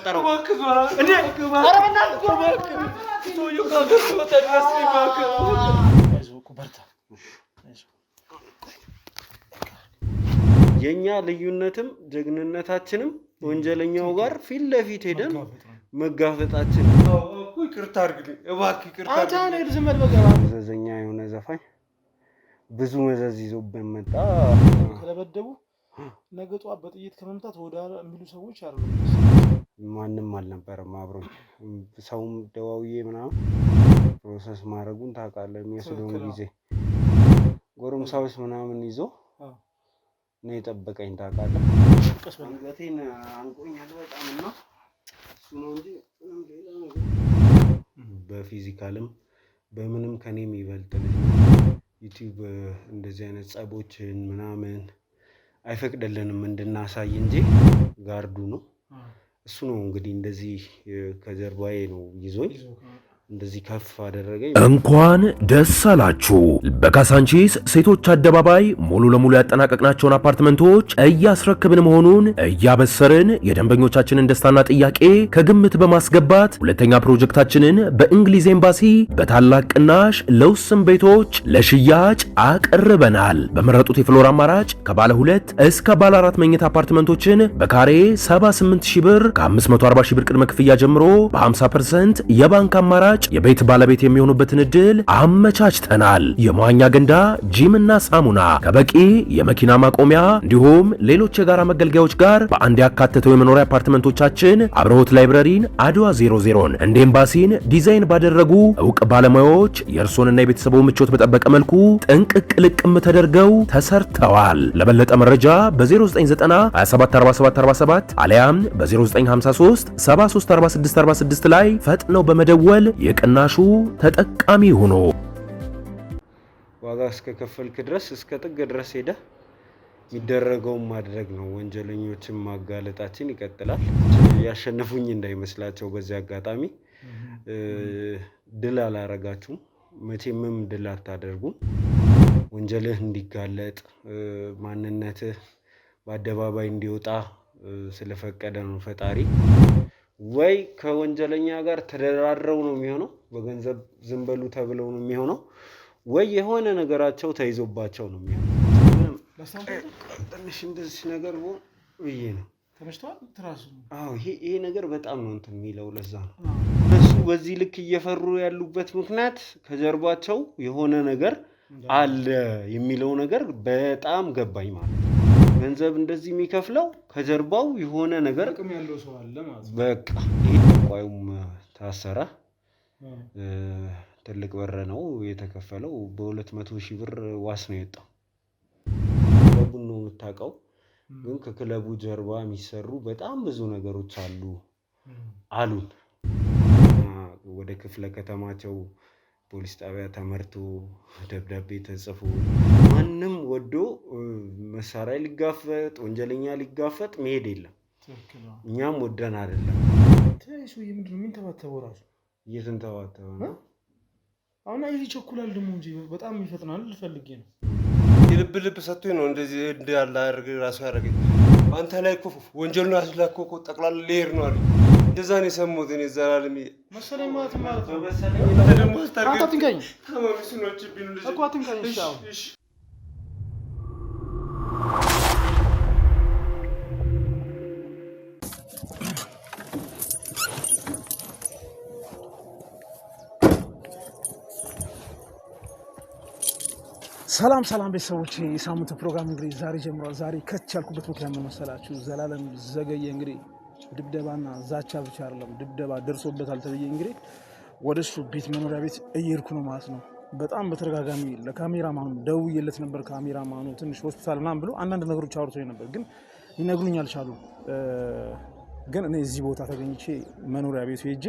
የተፈጠረው እንዴ ኧረ በእናትህ ሰውዬው ካገርኩ ወጣት አይዞህ በርታ የኛ ልዩነትም ጀግንነታችንም ወንጀለኛው ጋር ፊት ለፊት ሄደን መጋፈጣችን እኮ ይቅርታ አድርግልኝ እባክህ ይቅርታ አድርግልኝ ዝመድ በቀራ መዘዘኛ የሆነ ዘፋኝ ብዙ መዘዝ ይዞብን መጣ ከለበደቡ ነገጧ በጥይት ከመምታት ወደ የሚሉ ሰዎች አሉ ማንንም አልነበረም አብሮኝ ሰውም ደዋውዬ ምናምን ፕሮሰስ ማድረጉን ታውቃለህ የሚወስደውን ጊዜ ጎረምሳዎች ምናምን ይዞ ነው የጠበቀኝ ታውቃለህ አንገቴን አንቆኛል በጣም እና እሱ ነው እንጂ ሌላ ነገር በፊዚካልም በምንም ከኔም ይበልጥልኝ ዩቲዩብ እንደዚህ አይነት ጸቦችን ምናምን አይፈቅድልንም እንድናሳይ እንጂ ጋርዱ ነው እሱ ነው እንግዲህ እንደዚህ ከጀርባዬ ነው ይዞኝ እንደዚህ ከፍ አደረገኝ እንኳን ደስ አላችሁ በካሳንቺስ ሴቶች አደባባይ ሙሉ ለሙሉ ያጠናቀቅናቸውን አፓርትመንቶች እያስረክብን መሆኑን እያበሰርን የደንበኞቻችንን ደስታና ጥያቄ ከግምት በማስገባት ሁለተኛ ፕሮጀክታችንን በእንግሊዝ ኤምባሲ በታላቅ ቅናሽ ለውስን ቤቶች ለሽያጭ አቅርበናል በመረጡት የፍሎር አማራጭ ከባለ 2 እስከ ባለ 4 መኝታ አፓርትመንቶችን በካሬ 78000 ብር ከ540,000 ብር ቅድመ ክፍያ ጀምሮ በ50% የባንክ አማራጭ የቤት ባለቤት የሚሆኑበትን እድል አመቻችተናል የመዋኛ ገንዳ ጂምና ሳሙና ከበቂ የመኪና ማቆሚያ እንዲሁም ሌሎች የጋራ መገልገያዎች ጋር በአንድ ያካተተው የመኖሪያ አፓርትመንቶቻችን አብርሆት ላይብረሪን አድዋ 00ን እንደ ኤምባሲን ዲዛይን ባደረጉ ዕውቅ ባለሙያዎች የእርሶንና የቤተሰቡ ምቾት በጠበቀ መልኩ ጥንቅቅ ልቅም ተደርገው ተሰርተዋል ለበለጠ መረጃ በ0990 274747 አሊያም በ0953 734646 ላይ ፈጥነው በመደወል የቅናሹ ተጠቃሚ ሆኖ ዋጋ እስከ ከፈልክ ድረስ እስከ ጥግ ድረስ ሄደ የሚደረገው ማድረግ ነው ወንጀለኞችን ማጋለጣችን ይቀጥላል ያሸነፉኝ እንዳይመስላቸው በዚህ አጋጣሚ ድል አላረጋችሁም መቼምም ድል አታደርጉም ወንጀልህ እንዲጋለጥ ማንነትህ በአደባባይ እንዲወጣ ስለፈቀደ ነው ፈጣሪ ወይ ከወንጀለኛ ጋር ተደራድረው ነው የሚሆነው በገንዘብ ዝም በሉ ተብለው ነው የሚሆነው ወይ የሆነ ነገራቸው ተይዞባቸው ነው የሚሆነው ትንሽ እንደዚህ ነገር ብዬ ነው ተመሽቷል ትራሱ አዎ ይሄ ነገር በጣም ነው እንትን የሚለው ለዛ ነው እሱ በዚህ ልክ እየፈሩ ያሉበት ምክንያት ከጀርባቸው የሆነ ነገር አለ የሚለው ነገር በጣም ገባኝ ማለት ነው ገንዘብ እንደዚህ የሚከፍለው ከጀርባው የሆነ ነገር ጥቅም ያለው ሰው አለ ማለት ነው በቃ ይቆዩም ታሰረ ትልቅ ብር ነው የተከፈለው በ200,000 ብር ዋስ ነው የወጣው ክለቡን ነው የምታውቀው ግን ከክለቡ ጀርባ የሚሰሩ በጣም ብዙ ነገሮች አሉን ወደ ክፍለ ከተማቸው ፖሊስ ጣቢያ ተመርቶ ደብዳቤ ተጽፎ ማንም ወዶ መሳሪያ ሊጋፈጥ ወንጀለኛ ሊጋፈጥ መሄድ የለም እኛም ወደን አይደለም ታይሱ ምንድነው ምን ተባተበው ራሱ እየተንተባተበ ነው አሁን አይዚ ቸኩላል ደሞ እንጂ በጣም ይፈጥናል ልፈልጌ ነው ልብ ሰጥቶኝ ነው እንደዚህ እንዳለ አርግ ራሱ ያረገኝ አንተ ላይ እኮ ወንጀሉን አስላኮ ጠቅላላ ሌር ነው አለ እንደዛ ነው የሰሙት እኔ ዘላለም መሰለኝ ማለት ነው በመሰለኝ ደግሞ አስተርገ አንተ ትንካኝ ታማሚስኖች ቢሉ ልጅ እኮ አትንካኝ እሺ ሰላም ቤተሰቦች የሳምንቱ ፕሮግራም እንግዲህ ዛሬ ጀምሯል ዛሬ ከች ያልኩበት ምክንያት ምን መሰላችሁ ዘላለም ዘገየ እንግዲህ ድብደባና ዛቻ ብቻ አይደለም ድብደባ ደርሶበታል ተብዬ እንግዲህ ወደሱ ቤት መኖሪያ ቤት እየሄድኩ ነው ማለት ነው በጣም በተረጋጋሚ ለካሜራማኑ ደውዬለት ነበር ካሜራማኑ ትንሽ ሆስፒታል ምናምን ብሎ አንዳንድ ነገሮች አውርቶኝ ነበር ግን ሊነግሩኝ አልቻሉም ግን እኔ እዚህ ቦታ ተገኝቼ መኖሪያ ቤቱ ሄጄ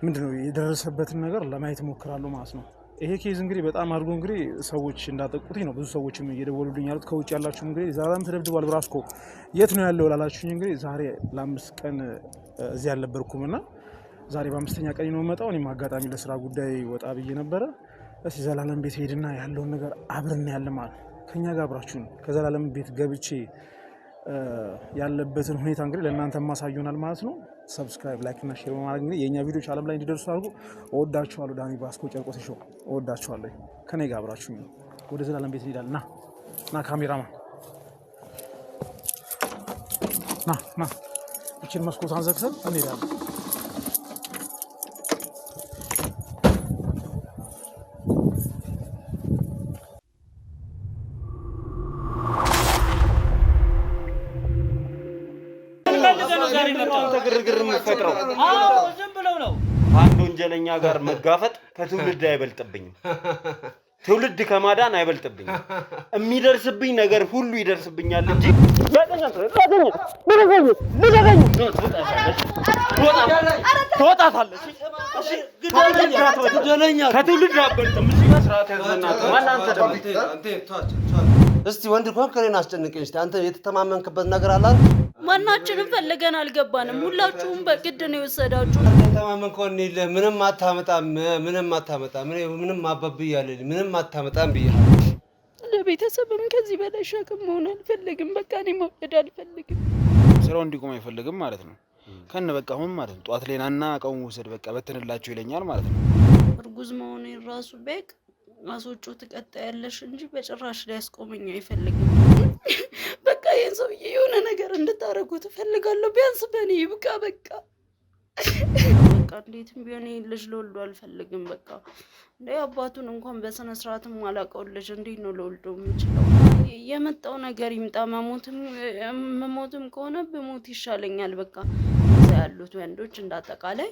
ምንድነው የደረሰበትን ነገር ለማየት ሞክራለሁ ማለት ነው ይሄ ኬዝ እንግዲህ በጣም አድርጎ እንግዲህ ሰዎች እንዳጠቁትኝ ነው ብዙ ሰዎችም እየደወሉልኝ ያሉት ከውጭ ያላችሁ እንግዲህ ዛሬም ተደብድቧል ብራስኮ የት ነው ያለው ላላችሁኝ እንግዲህ ዛሬ ለ5 ቀን እዚህ ያልነበርኩምና ዛሬ በ5ኛ ቀን ነው መጣው እኔም አጋጣሚ ለስራ ጉዳይ ወጣ ብዬ ነበር እስቲ ዘላለም ቤት ሄድና ያለውን ነገር አብረን ያለ ማለት ከኛ ጋር አብራችሁን ከዘላለም ቤት ገብቼ ያለበትን ሁኔታ እንግዲህ ለእናንተ ማሳዩናል ማለት ነው ሰብስክራይብ፣ ላይክ እና ሼር በማድረግ እንግዲህ የኛ ቪዲዮዎች ዓለም ላይ እንዲደርሱ አድርጉ። እወዳችኋለሁ። ዳኒ ባስኮ ጨርቆስ ሾው እወዳችኋለሁ። ከኔ ጋር አብራችሁ ወደ ዘላለም ቤት እንሄዳለን። ና ካሜራማን ና እቺን መስኮት አንዘግተን እንሄዳለን። ግርግር የምፈጥረው ዝም ብለው ነው። አንድ ወንጀለኛ ጋር መጋፈጥ ከትውልድ አይበልጥብኝም። ትውልድ ከማዳን አይበልጥብኝም። የሚደርስብኝ ነገር ሁሉ ይደርስብኛል እንጂ ትወጣታለሽ። ከትውልድ አትበልጥም። ስርዓት ያዘናት ማን አንተ ደግሞ እስቲ ወንድ እንኳን ከኔን አስጨንቀኝ። እስቲ አንተ የተተማመንክበት ነገር አለ? ማናችንም ፈልገን አልገባንም። ሁላችሁም በግድ ነው የወሰዳችሁ። ተማመን ከሆነ ምንም አታመጣም፣ ምንም አባብያለሁ፣ ምንም አታመጣም ብያለሁ። ለቤተሰብም ከዚህ በላይ ሸክም መሆን አልፈልግም። በቃ እኔ መውለድ አልፈልግም። ስራው እንዲቆም አይፈልግም ማለት ነው። ከነ በቃ አሁን ማለት ነው ጧት ላይ ናና አቀሙ ወሰድ በቃ በትንላችሁ ይለኛል ማለት ነው። እርጉዝ መሆኔን ራሱ በቅ አሶቹ ትቀጣያለሽ እንጂ በጭራሽ ሊያስቆመኝ አይፈልግም። በቃ ይሄን ሰውዬ የሆነ ነገር እንድታረጉ ትፈልጋለሁ። ቢያንስ በእኔ ይብቃ። በቃ እንዴትም ቢሆን ልጅ ልወልዶ አልፈልግም። በቃ እንደ አባቱን እንኳን በስነ ስርዓትም አላውቀው ልጅ እንዴት ነው ልወልዶ የምችለው? የመጣው ነገር ይምጣ። መሞትም ከሆነ በሞት ይሻለኛል። በቃ እዛ ያሉት ወንዶች እንዳጠቃላይ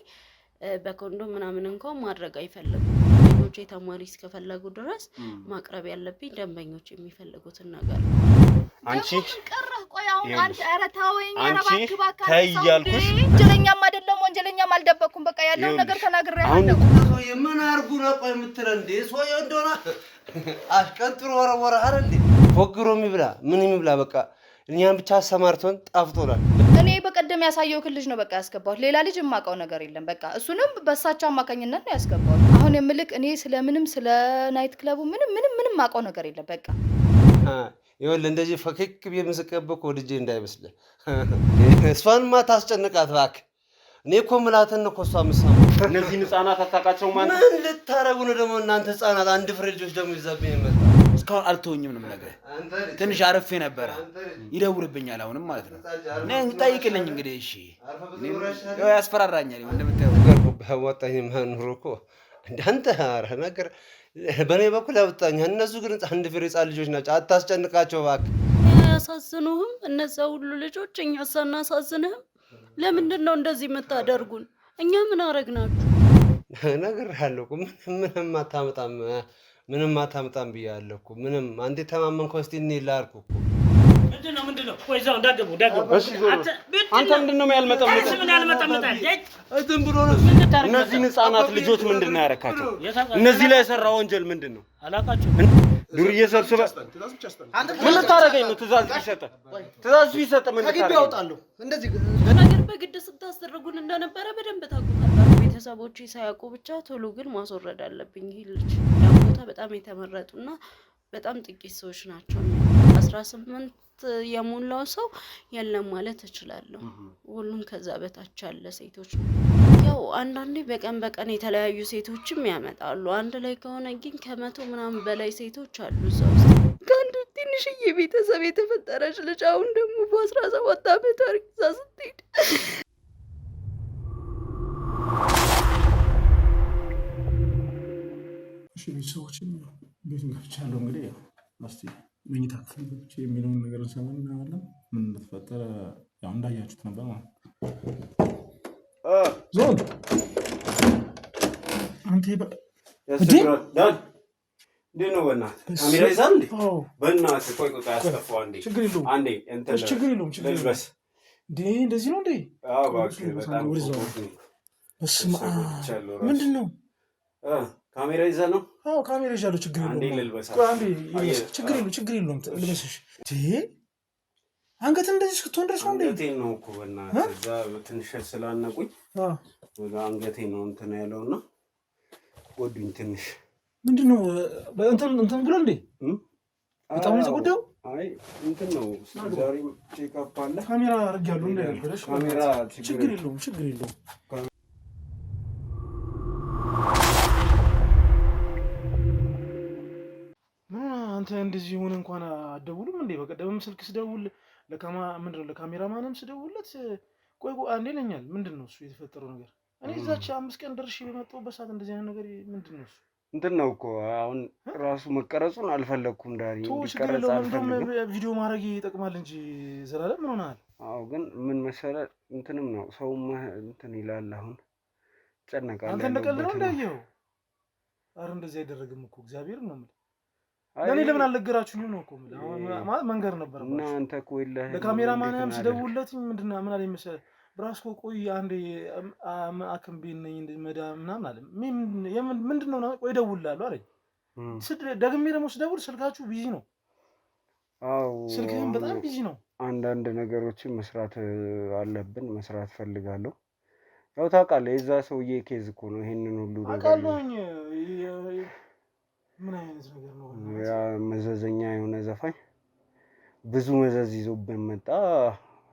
በኮንዶም ምናምን እንኳን ማድረግ አይፈልጉም። ደንበኞቼ ተማሪ እስከፈለጉ ድረስ ማቅረብ ያለብኝ ደንበኞች የሚፈልጉትን ነገር ነው። አንቺ አንተ አረታወኝ ታያልኩሽ። ወንጀለኛም አይደለም ወንጀለኛም አልደበኩም። በቃ ያለው ነገር ተናግሬያለሁ። ምን አርጉ ነው ቆይ የምትለው እንዴ? ሶዮ እንደሆነ አሽቀንጥሮ ወረወረ አይደል? ፎግሮ የሚብላ ምን የሚብላ በቃ እኛን ብቻ ሰማርቶን ጣፍጦናል። እኔ በቀደም ያሳየው ልጅ ነው በቃ ያስገባሁት። ሌላ ልጅ የማውቀው ነገር የለም። በቃ እሱንም በሳቸው አማካኝነት ነው ያስገባሁት። አሁን የምልክ እኔ ስለምንም ስለ ናይት ክለቡ ምንም ማውቀው ነገር የለም። በቃ ይኸውልህ እንደዚህ ፈከክ በምስቀበው ወድጄ እንዳይመስልህ። እሷንማ ታስጨንቃት እባክህ። እኔ እኮ ምላትን ነው እሷ የምትሰማው። እነዚህን ህፃናት አታውቃቸውም ማለት ምን ልታረጉ ነው ደግሞ እናንተ ህፃናት? አንድ ፍሬ ልጆች ደግሞ ይዛብኝ መጣ። እስካሁን አልተወኝም ነው ነገር ትንሽ አረፌ ነበረ። ይደውልብኛል አሁንም ማለት ነው። ነኝ ጠይቅልኝ እንግዲህ እሺ። ያው ያስፈራራኛል እንደምታየው ነገር በወጣኝ ማኑሮ እኮ እንዳንተ አረ ነገር በኔ በኩል ያወጣኝ። እነሱ ግን አንድ ፍሬ ህፃን ልጆች ናቸው። አታስጨንቃቸው እባክህ። ያሳዝኑህም እነዛ ሁሉ ልጆች እኛ ሳናሳዝንህም ለምንድን ነው እንደዚህ የምታደርጉን? እኛ ምን አረግናችሁ? እነግርሃለሁ እኮ ምንም አታመጣም ብያለሁ እኮ። ምንም አንዴ ተማመንከው እስቲ እኔ ላርኩ እኮ። ምንድነው? ቆይ እዛው እንዳገቡ እሺ አንተ ምንድነው ያልመጣምጣ? ምን ያልመጣምጣ? ዝም ብሎ ነው። እነዚህ ህፃናት ልጆች ምንድነው ያረካቸው? እነዚህ ላይ የሰራ ወንጀል ምንድነው? አላቃቸው ዱርዬ ሰብስበ ምን ልታረገኝ ነው? ትእዛዝ ቢሰጥ ምን ልታረገኝ? እንደዚህ ነገር በግድ ስታስደርጉን እንደነበረ በደንብ ታውቁታላችሁ። ቤተሰቦቼ ሳያውቁ ብቻ ቶሎ ግን ማስወረድ አለብኝ። ይሄ ልጅ ያቦታ በጣም የተመረጡና በጣም ጥቂት ሰዎች ናቸው። 18 የሞላው ሰው የለም ማለት እችላለሁ። ሁሉም ከዛ በታች ያለ ሴቶች ያው አንዳንዴ በቀን የተለያዩ ሴቶችም ያመጣሉ። አንድ ላይ ከሆነ ግን ከመቶ ምናምን በላይ ሴቶች አሉ እዛ ውስጥ። ከአንድ ትንሽዬ ቤተሰብ የተፈጠረች ልጅ አሁን ደግሞ በ17 ዓመቷ አርግዛ ስትሄድ እሺ ቤተሰቦች ቤቱን ከፍቻለሁ። እንግዲህ እስቲ መኝታ ክፍል ገብቼ የሚለውን ነገር እንሰማና ምን እንደተፈጠረ ያው እንዳያችሁት ነበር ማለት ነው። ዞን አንተ ያስቸግራል። እንዴት ነው በእናትህ? ካሜራ ይዛል እንዴ? በእናትህ ቆይ ያስከፋው እንዴ? ችግር የለውም አንዴ እንትን ችግር የለውም ልበስ እንዴ? እንደዚህ ነው እንዴ? አዎ እባክህ በጣም በስመ አብ ምንድን ነው? ካሜራ ይዘህ ነው? አዎ ካሜራ ይዣለሁ። ችግር የለውም። አንዴ ልልበስ። አንዴ ችግር የለውም ልበስሽ። አንገት እንደዚህ እስክትሆን ድረስ ነው እንዴ? አንገቴን ነው እኮ በእናትህ እዛ ትንሽ ስላነቁኝ ወደ አንገቴ ነው እንትን ያለውና ጎዱኝ ትንሽ። ምንድነው እንትን ብሎ እንዴ? በጣም ነው የተጎዳው። አይ እንትን ነው ዛሬ ቼክ አፕ አለ። ካሜራ አድርጌያለሁ እንዳይደብረሽ። ካሜራ ችግር የለውም ችግር የለውም። አንተ እንደዚህ ሆነ እንኳን አትደውልም እንዴ? በቀደምም ስልክ ስደውል ለካሜራማንም ስደውልለት ቆይ አንዴ ይለኛል። ምንድን ነው እሱ የተፈጠረው ነገር? እኔ እዛች 5 ቀን ደርሼ በመጣሁበት ሰዓት እንደዚህ አይነት ነገር ምንድን ነው እሱ? እንትን ነው እኮ አሁን ራሱ መቀረጹን አልፈለኩም። ዳሪ እንዲቀረጽ አልፈልግም። ቪዲዮ ማድረግ ይጠቅማል እንጂ ዘላለም ምን ሆነሃል? አዎ ግን ምን መሰለህ እንትንም ነው ሰውም እንትን ይላል። አሁን ጨነቃለህ። አንተ እንደቀልድ ነው እንዳየኸው። ኧረ እንደዚህ አይደረግም እኮ እግዚአብሔር ነው የምልህ። ለኔ ለምን አልነገራችሁኝም ነው እኮ የምልህ። ማለት መንገር ነበር እና አንተ እኮ የለህም። ለካሜራማንም ስደውልለት ምን አለኝ መሰለህ ብራስኮ ቆይ አንዴ አክም ቤት ነኝ መዳም ምናምን አለ። ምንድን ነው ቆይ እደውልልሃለሁ አለኝ። ደግሜ ደግሞ ስደውል ስልካችሁ ቢዚ ነው። አዎ ስልክህም በጣም ቢዚ ነው። አንዳንድ ነገሮችን መስራት አለብን። መስራት ፈልጋለሁ። ያው ታውቃለህ የዛ ሰውዬ ኬዝ እኮ ነው ይሄንን ሁሉ ነገር አውቃለሁኝ። ምን አይነት ነገር ነው? ያ መዘዘኛ የሆነ ዘፋኝ ብዙ መዘዝ ይዞብን መጣ።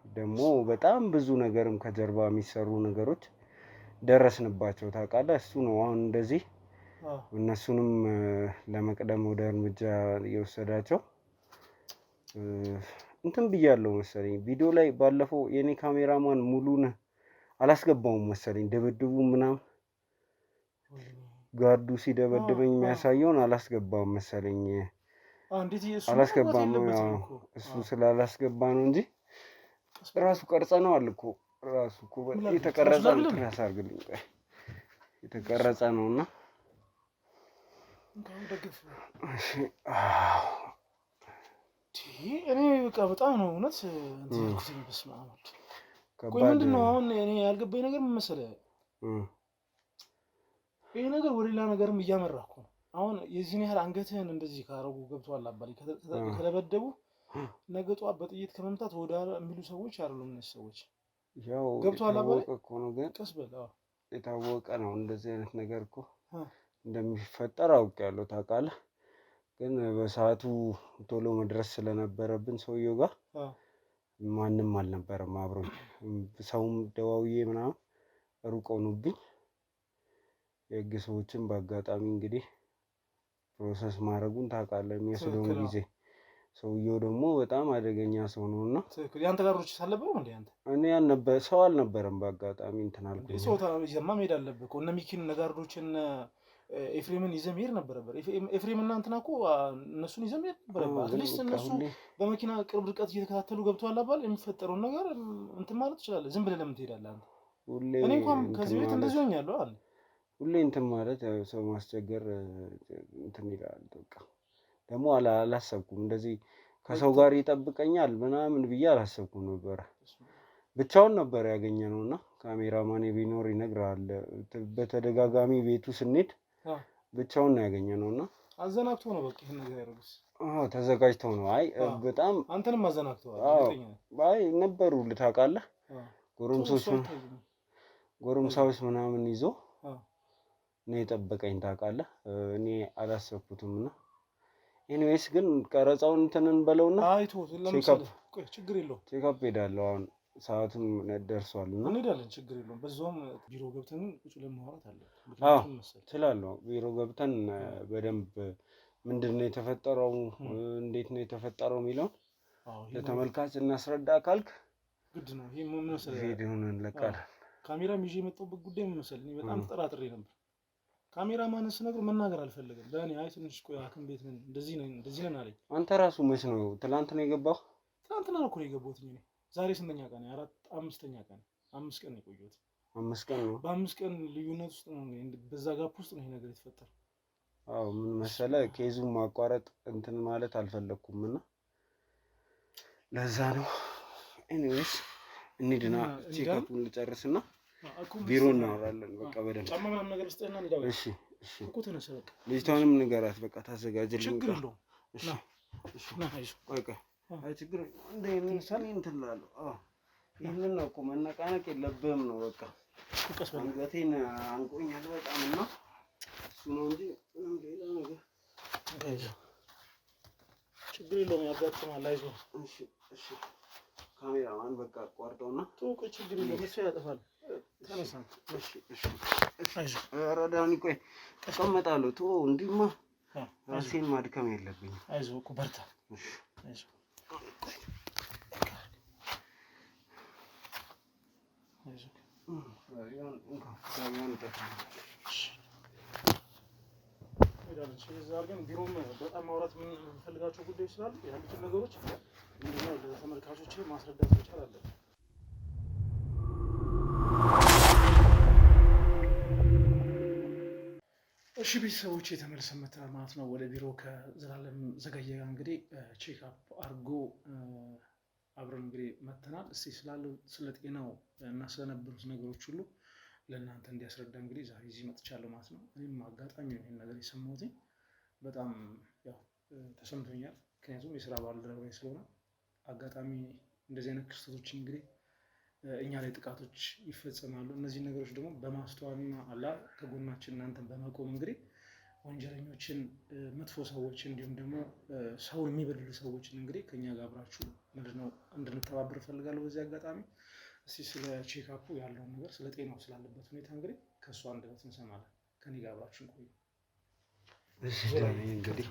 ደግሞ በጣም ብዙ ነገርም ከጀርባ የሚሰሩ ነገሮች ደረስንባቸው ታውቃለህ። እሱ ነው አሁን እንደዚህ እነሱንም ለመቅደም ወደ እርምጃ የወሰዳቸው። እንትን ብያለሁ መሰለኝ ቪዲዮ ላይ ባለፈው የኔ ካሜራማን ሙሉን አላስገባውም መሰለኝ። ድብድቡ ምናምን ጋርዱ ሲደበድበኝ የሚያሳየውን አላስገባም መሰለኝ። አላስገባም እሱ ስላላስገባ ነው እንጂ ራሱ ቀርጸ ነው አልኩ። ራሱ እኮ የተቀረጸ ነው። ትራስ አድርግልኝ የተቀረጸ ነውና እኔ በቃ በጣም ነው እውነት እንትን ያልኩት። በስመ አብ ወልድ። ቆይ ምንድን ነው አሁን እኔ ያልገባኝ ነገር ምን መሰለህ? ይሄ ነገር ወደ ሌላ ነገርም እያመራ እኮ ነው። አሁን የዚህን ያህል አንገትህን እንደዚህ ካረጉ ገብቶሃል አባሪ ከደበደቡ ነገ ጠዋት በጥይት ከመምታት ወደ የሚሉ ሰዎች አይደሉም እነዚህ ሰዎች። ያው ገብቶሃል አባሪ እኮ ነው ግን ቀስ በል የታወቀ ነው እንደዚህ አይነት ነገር እኮ እንደሚፈጠር አውቄያለሁ ታውቃለህ። ግን በሰዓቱ ቶሎ መድረስ ስለነበረብን ሰውየው ጋር ማንም አልነበረም አብሮኝ። ሰውም ደዋውዬ ምናምን ሩቅ ሆኖብኝ የህግ ሰዎችን በአጋጣሚ እንግዲህ ፕሮሰስ ማድረጉን ታውቃለህ የሚወስደውን ጊዜ። ሰውየው ደግሞ በጣም አደገኛ ሰው ነውና ያንተ ጋሮች ሳለበው እንዴ አንተ እኔ ያልነበረ ሰው አልነበረም። በአጋጣሚ እንትን አልኩኝ። ሰው ይዘማ መሄድ አለብህ እኮ እነ ሚኪን ነጋርዶችን ኤፍሬምን ይዘህ መሄድ ነበረበት። ኤፍሬም እና እንትና እኮ እነሱን ይዘህ መሄድ ነበረበት። አትሊስት እነሱ በመኪና ቅርብ ርቀት እየተከታተሉ ገብተዋል አባል የሚፈጠረውን ነገር እንትን ማለት ትችላለህ። ዝም ብለህ ለምን ትሄዳለህ አንተ? እኔ እንኳን ከዚህ ቤት እንደዚህ ሆኛለሁ አለ። ሁሌ እንትን ማለት ሰው ማስቸገር እንትን ይላል። በቃ ደግሞ አላሰብኩም እንደዚህ ከሰው ጋር ይጠብቀኛል ምናምን ብዬ አላሰብኩም ነበረ። ብቻውን ነበር ያገኘነውና ካሜራማን ቢኖር ይነግራል። በተደጋጋሚ ቤቱ ስንሄድ ብቻውን ነው ያገኘነውና አዘናግቶ ነው በቃ ይሄን ነገር ያደረጉት። ተዘጋጅተው ነው። አይ በጣም አንተንም አዘናግተዋል። አይ ነበሩ ልታውቃለህ ጎረምሳዎች ምናምን ይዞ ነው የጠበቀኝ ታውቃለህ። እኔ አላሰብኩትም እና ኤኒዌይስ ግን ቀረጻውን እንትንን በለውና አይቶ ለምሳሌ ቆይ ችግር የለውም ቼክአፕ ሄዳለሁ። አሁን ሰዓቱም ደርሷል እና እንሄዳለን። ችግር የለውም። በዛውም ቢሮ ገብተን ቁጭ ብለን ማውራት አለ። እችላለሁ። ቢሮ ገብተን በደንብ ምንድን ነው የተፈጠረው እንዴት ነው የተፈጠረው የሚለውን ለተመልካች እናስረዳ ካልክ ግድ ነው። ይሄ ምን መሰለህ ቪዲዮውን እንለቃለን። ካሜራም ይዤ የመጣሁበት ጉዳይ ምን መሰለህ? እኔ በጣም ተጠራጥሬ ነበር። ካሜራማን ስነግር መናገር አልፈለገም። ለኔ አይ ትንሽ ቆይ ሐኪም ቤት ነን እንደዚህ ነን አለኝ። አንተ ራሱ መች ነው ትናንት ነው የገባው? ትናንትና እኮ ነው የገባሁት እኔ። ዛሬ ስንተኛ ቀን? 5ኛ ቀን። 5 ቀን ነው የቆየሁት። 5 ቀን ነው። በ5 ቀን ልዩነት ውስጥ ነው በዛ ጋፕ ውስጥ ነው ይሄ ነገር የተፈጠረው። አዎ ምን መሰለህ ኬዙን ማቋረጥ እንትን ማለት አልፈለኩም እና ለዛ ነው። ኤኒዌይስ እንሂድና ቼክአፑን ልጨርስና ቢሮ እናወራለን። በቃ በደንብ ጫማ ምናምን ነገር ስጠና እንዳው። እሺ እኮ ተነሳ በቃ ልጅቷንም ንገራት በቃ ታዘጋጅልኝ። ችግር የለውም። እሺ ና አይዞህ ቆይ አይ ችግር እንደ እንትን እላለሁ። ይህንን ነው እኮ መነቃነቅ የለብህም ነው በቃ። አንገቴን አንቆኛል በጣም እና እሱ ነው እንጂ ሌላ ነገር ችግር የለውም ያጋጥማል። አይዞህ። እሺ ካሜራማን በቃ አቋርጠውና ተውቅ፣ ችግር የለውም እሱ ያጠፋል። ተነሳ። አይዞህ። ኧረ ዳኒ ቆይ እቀመጣለሁ። ተወው፣ እንዲህማ ራሴን ማድከም የለብኝም። አይዞህ እኮ በርታ። አይዞህ ቢሮም በጣም ማውራት የምንፈልጋቸው ጉዳዮች ስላሉ ያሉትን ነገሮች ምንድነው ለተመልካቾች ማስረዳት መቻል አለብን። እሺ ቤተሰቦች የተመልሰን መጥተናል ማለት ነው ወደ ቢሮ ከዘላለም ዘገየ ጋር እንግዲህ ቼክ አፕ አድርጎ አብረን እንግዲህ መጥተናል። እስቲ ስላለው ስለ ጤናው እና ስለነበሩት ነገሮች ሁሉ ለእናንተ እንዲያስረዳ እንግዲህ ዛሬ እዚህ መጥቻለሁ ማለት ነው። እኔም አጋጣሚ ነው ይሄን ነገር የሰማሁት፣ በጣም ያው ተሰምቶኛል። ምክንያቱም የስራ ባልደረባዬ ስለሆነ አጋጣሚ እንደዚህ አይነት ክስተቶች እንግዲህ እኛ ላይ ጥቃቶች ይፈጸማሉ። እነዚህ ነገሮች ደግሞ በማስተዋልና አላ ከጎናችን እናንተን በመቆም እንግዲህ ወንጀለኞችን፣ መጥፎ ሰዎች እንዲሁም ደግሞ ሰውን የሚበድሉ ሰዎችን እንግዲህ ከኛ ጋር አብራችሁ ምንድነው እንድንተባበር እፈልጋለሁ። በዚህ አጋጣሚ እስቲ ስለ ቼክአፑ ያለውን ነገር ስለ ጤናው ስላለበት ሁኔታ እንግዲህ ከእሱ አንደበት እንሰማለን። ከኔ ጋር አብራችሁ ቆዩ። እሺ እንግዲህ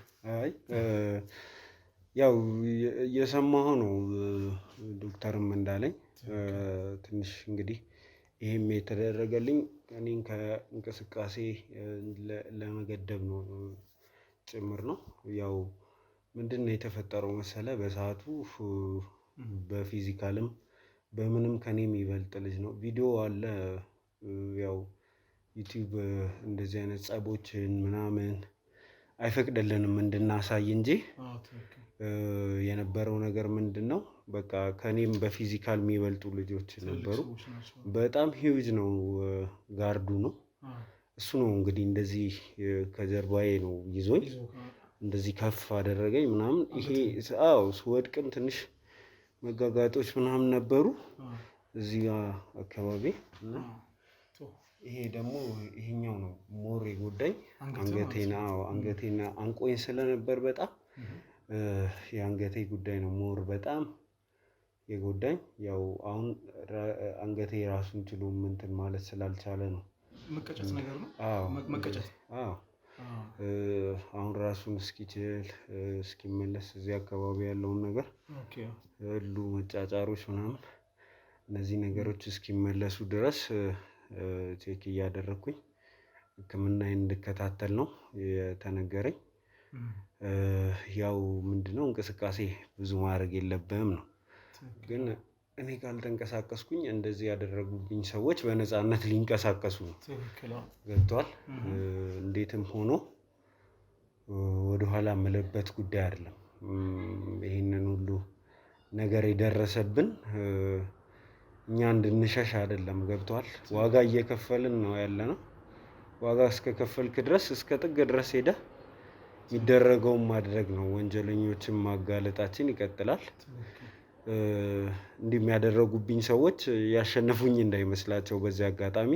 ያው የሰማሁ ነው ዶክተርም እንዳለኝ ትንሽ እንግዲህ ይሄም የተደረገልኝ እኔን ከእንቅስቃሴ ለመገደብ ነው ጭምር ነው። ያው ምንድነው የተፈጠረው መሰለ፣ በሰዓቱ በፊዚካልም በምንም ከኔ የሚበልጥ ልጅ ነው። ቪዲዮ አለ፣ ያው ዩቲዩብ እንደዚህ አይነት ጸቦችን ምናምን አይፈቅድልንም እንድናሳይ እንጂ የነበረው ነገር ምንድነው በቃ ከኔም በፊዚካል የሚበልጡ ልጆች ነበሩ። በጣም ሂውጅ ነው፣ ጋርዱ ነው እሱ ነው እንግዲህ እንደዚህ ከጀርባዬ ነው ይዞኝ እንደዚህ ከፍ አደረገኝ ምናምን። ይሄ ስወድቅም ትንሽ መጋጋጦች ምናምን ነበሩ እዚህ አካባቢ እና ይሄ ደግሞ ይሄኛው ነው ሞር የጎዳኝ። አንገቴና አንቆኝ ስለነበር በጣም የአንገቴ ጉዳይ ነው ሞር በጣም የጎዳኝ። ያው አሁን አንገቴ ራሱን ችሎ እንትን ማለት ስላልቻለ ነው። መቀጨት ነገር ነው። መቀጨት አሁን ራሱን እስኪችል እስኪመለስ እዚህ አካባቢ ያለውን ነገር ሁሉ መጫጫሮች ምናምን እነዚህ ነገሮች እስኪመለሱ ድረስ ቼክ እያደረኩኝ ሕክምናዬን እንድከታተል ነው የተነገረኝ። ያው ምንድነው እንቅስቃሴ ብዙ ማድረግ የለብህም ነው። ግን እኔ ካልተንቀሳቀስኩኝ እንደዚህ ያደረጉብኝ ሰዎች በነፃነት ሊንቀሳቀሱ ነው። ገብቷል። እንዴትም ሆኖ ወደኋላ የምልበት ጉዳይ አይደለም። ይህንን ሁሉ ነገር የደረሰብን እኛ እንድንሸሽ አይደለም። ገብቷል። ዋጋ እየከፈልን ነው ያለነው። ዋጋ እስከከፈልክ ድረስ እስከ ጥግ ድረስ ሄደህ የሚደረገውን ማድረግ ነው። ወንጀለኞችን ማጋለጣችን ይቀጥላል። እንዲህ የሚያደረጉብኝ ሰዎች ያሸነፉኝ እንዳይመስላቸው። በዚህ አጋጣሚ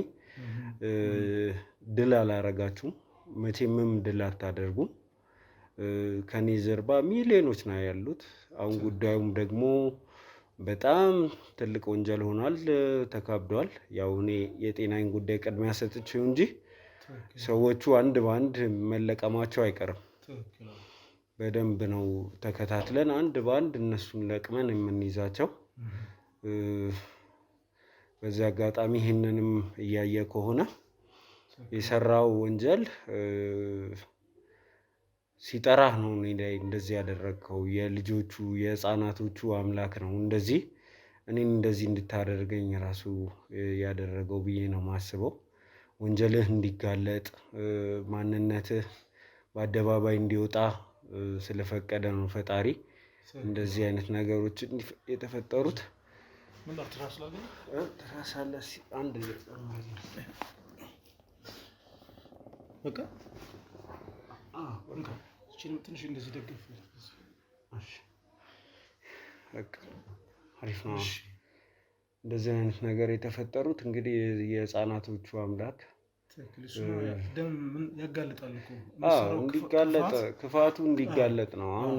ድል አላረጋችሁም፣ መቼምም ድል አታደርጉም። ከኔ ጀርባ ሚሊዮኖች ነው ያሉት። አሁን ጉዳዩም ደግሞ በጣም ትልቅ ወንጀል ሆኗል፣ ተካብዷል። ያው እኔ የጤናዬን ጉዳይ ቅድሚያ ሰጥቼው እንጂ ሰዎቹ አንድ በአንድ መለቀማቸው አይቀርም። በደንብ ነው ተከታትለን አንድ በአንድ እነሱን ለቅመን የምንይዛቸው። በዚህ አጋጣሚ ይህንንም እያየ ከሆነ የሰራው ወንጀል ሲጠራህ ነው እኔ ላይ እንደዚህ ያደረግከው፣ የልጆቹ የህፃናቶቹ አምላክ ነው እንደዚህ እኔን እንደዚህ እንድታደርገኝ ራሱ ያደረገው ብዬ ነው ማስበው። ወንጀልህ እንዲጋለጥ ማንነትህ በአደባባይ እንዲወጣ ስለፈቀደ ነው ፈጣሪ እንደዚህ አይነት ነገሮች የተፈጠሩት። ትራስ አለ አንድ በቃ ትንሽ እንደዚህ ደግፍ። በቃ አሪፍ ነው። እንደዚህ አይነት ነገር የተፈጠሩት እንግዲህ የህፃናቶቹ አምላክ ደም ያጋልጣል እኮ እንዲጋለጥ ክፋቱ እንዲጋለጥ ነው። አሁን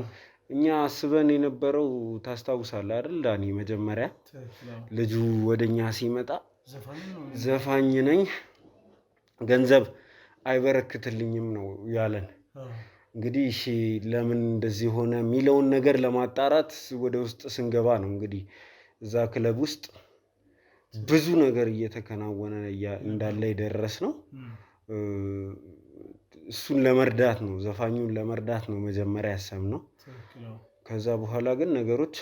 እኛ አስበን የነበረው ታስታውሳለህ አይደል ዳኒ? መጀመሪያ ልጁ ወደኛ ሲመጣ ዘፋኝ ነኝ ገንዘብ አይበረክትልኝም ነው ያለን። እንግዲህ እሺ ለምን እንደዚህ ሆነ የሚለውን ነገር ለማጣራት ወደ ውስጥ ስንገባ ነው እንግዲህ እዛ ክለብ ውስጥ ብዙ ነገር እየተከናወነ እንዳለ የደረስነው። እሱን ለመርዳት ነው፣ ዘፋኙን ለመርዳት ነው መጀመሪያ ያሰብነው። ከዛ በኋላ ግን ነገሮች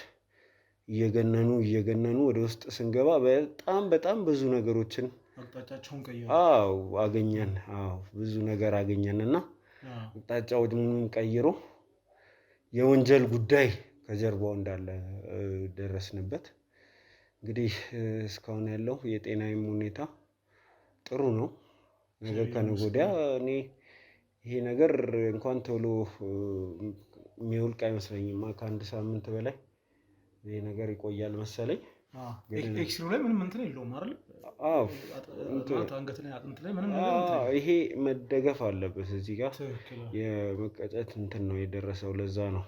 እየገነኑ ወደ ውስጥ ስንገባ በጣም ብዙ ነገሮችን አቅጣጫቸውን አገኘን። ብዙ ነገር አገኘንና አቅጣጫውን ቀይሮ የወንጀል ጉዳይ ከጀርባው እንዳለ ደረስንበት። እንግዲህ እስካሁን ያለው የጤናዬም ሁኔታ ጥሩ ነው። ነገ ከነገ ወዲያ እኔ ይሄ ነገር እንኳን ቶሎ የሚወልቅ አይመስለኝም። ከአንድ ሳምንት በላይ ይሄ ነገር ይቆያል መሰለኝ። ኤክስሬ ላይ ምንም እንትን የለውም አይደል? አንገት ላይ አጥንት ላይ ምንም ይሄ መደገፍ አለበት። እዚህ ጋር የመቀጨት እንትን ነው የደረሰው። ለዛ ነው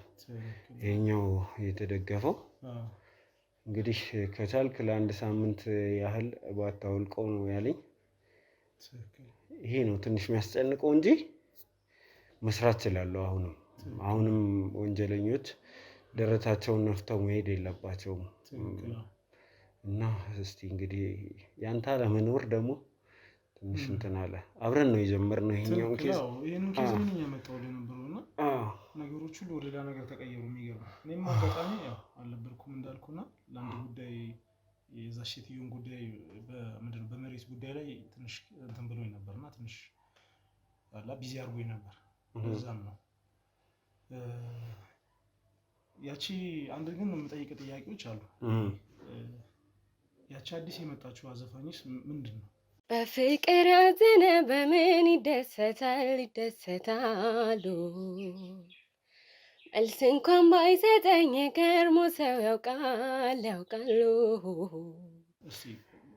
ይሄኛው የተደገፈው። እንግዲህ ከቻልክ ለአንድ ሳምንት ያህል ባታወልቀው ነው ያለኝ። ይሄ ነው ትንሽ የሚያስጨንቀው እንጂ መስራት እችላለሁ። አሁንም ወንጀለኞች ደረታቸውን ነፍተው መሄድ የለባቸውም። እና እስቲ እንግዲህ ያንተ አለመኖር ደግሞ ትንሽ እንትን አለ። አብረን ነው የጀመርነው ይሄኛውን ኬዝ። ይሄንን ኬዝ ምን ያመጣውልኝ ነበርና ነገሮች ሁሉ ወደ ሌላ ነገር ተቀየሩ። የሚገርም እኔም አጋጣሚ አልነበርኩም እንዳልኩና ለአንድ ጉዳይ የዛ ሴትዮን ጉዳይ በመሬት ጉዳይ ላይ ትንሽ እንትን ብሎኝ ነበርና ትንሽ ቢዚ አድርጎኝ ነበር። እዛም ነው ያቺ አንድ ግን የምጠይቅ ጥያቄዎች አሉ። ያቺ አዲስ የመጣችው አዘፋኝስ ምንድን ነው? በፍቅር ያዘነ በምን ይደሰታሉ መልስ እንኳን ባይሰጠኝ ከርሞ ሰው ያውቃሉ። እስቲ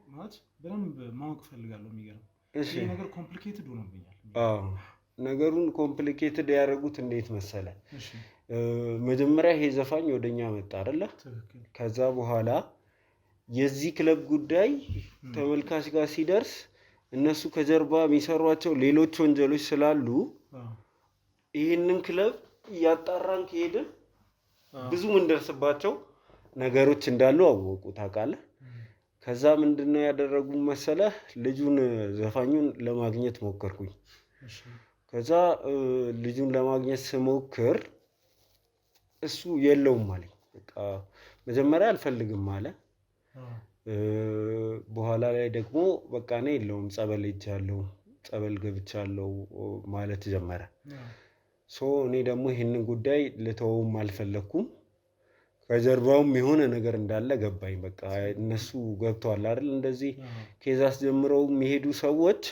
ማለት በደንብ ማወቅ ፈልጋለሁ። የሚገርም ይሄ ነገር ኮምፕሊኬትድ ሆኖብኛል። ነገሩን ኮምፕሊኬትድ ያደረጉት እንዴት መሰለ? መጀመሪያ ይሄ ዘፋኝ ወደኛ መጣ አይደለ? ከዛ በኋላ የዚህ ክለብ ጉዳይ ተመልካች ጋር ሲደርስ እነሱ ከጀርባ የሚሰሯቸው ሌሎች ወንጀሎች ስላሉ ይህንን ክለብ እያጣራን ከሄድን ብዙ ምንደርስባቸው ነገሮች እንዳሉ አወቁ። ታውቃለህ? ከዛ ምንድነው ያደረጉ መሰለህ? ልጁን ዘፋኙን ለማግኘት ሞከርኩኝ። ከዛ ልጁን ለማግኘት ስሞክር እሱ የለውም አለኝ። በቃ መጀመሪያ አልፈልግም አለ። በኋላ ላይ ደግሞ በቃ እኔ የለውም ጸበል ሄጃለሁ፣ ጸበል ገብቻለሁ ማለት ጀመረ። እኔ ደግሞ ይህንን ጉዳይ ልተውም አልፈለኩም። ከጀርባውም የሆነ ነገር እንዳለ ገባኝ። በቃ እነሱ ገብተዋል አይደል? እንደዚህ ኬዝ አስጀምረው የሚሄዱ ሰዎች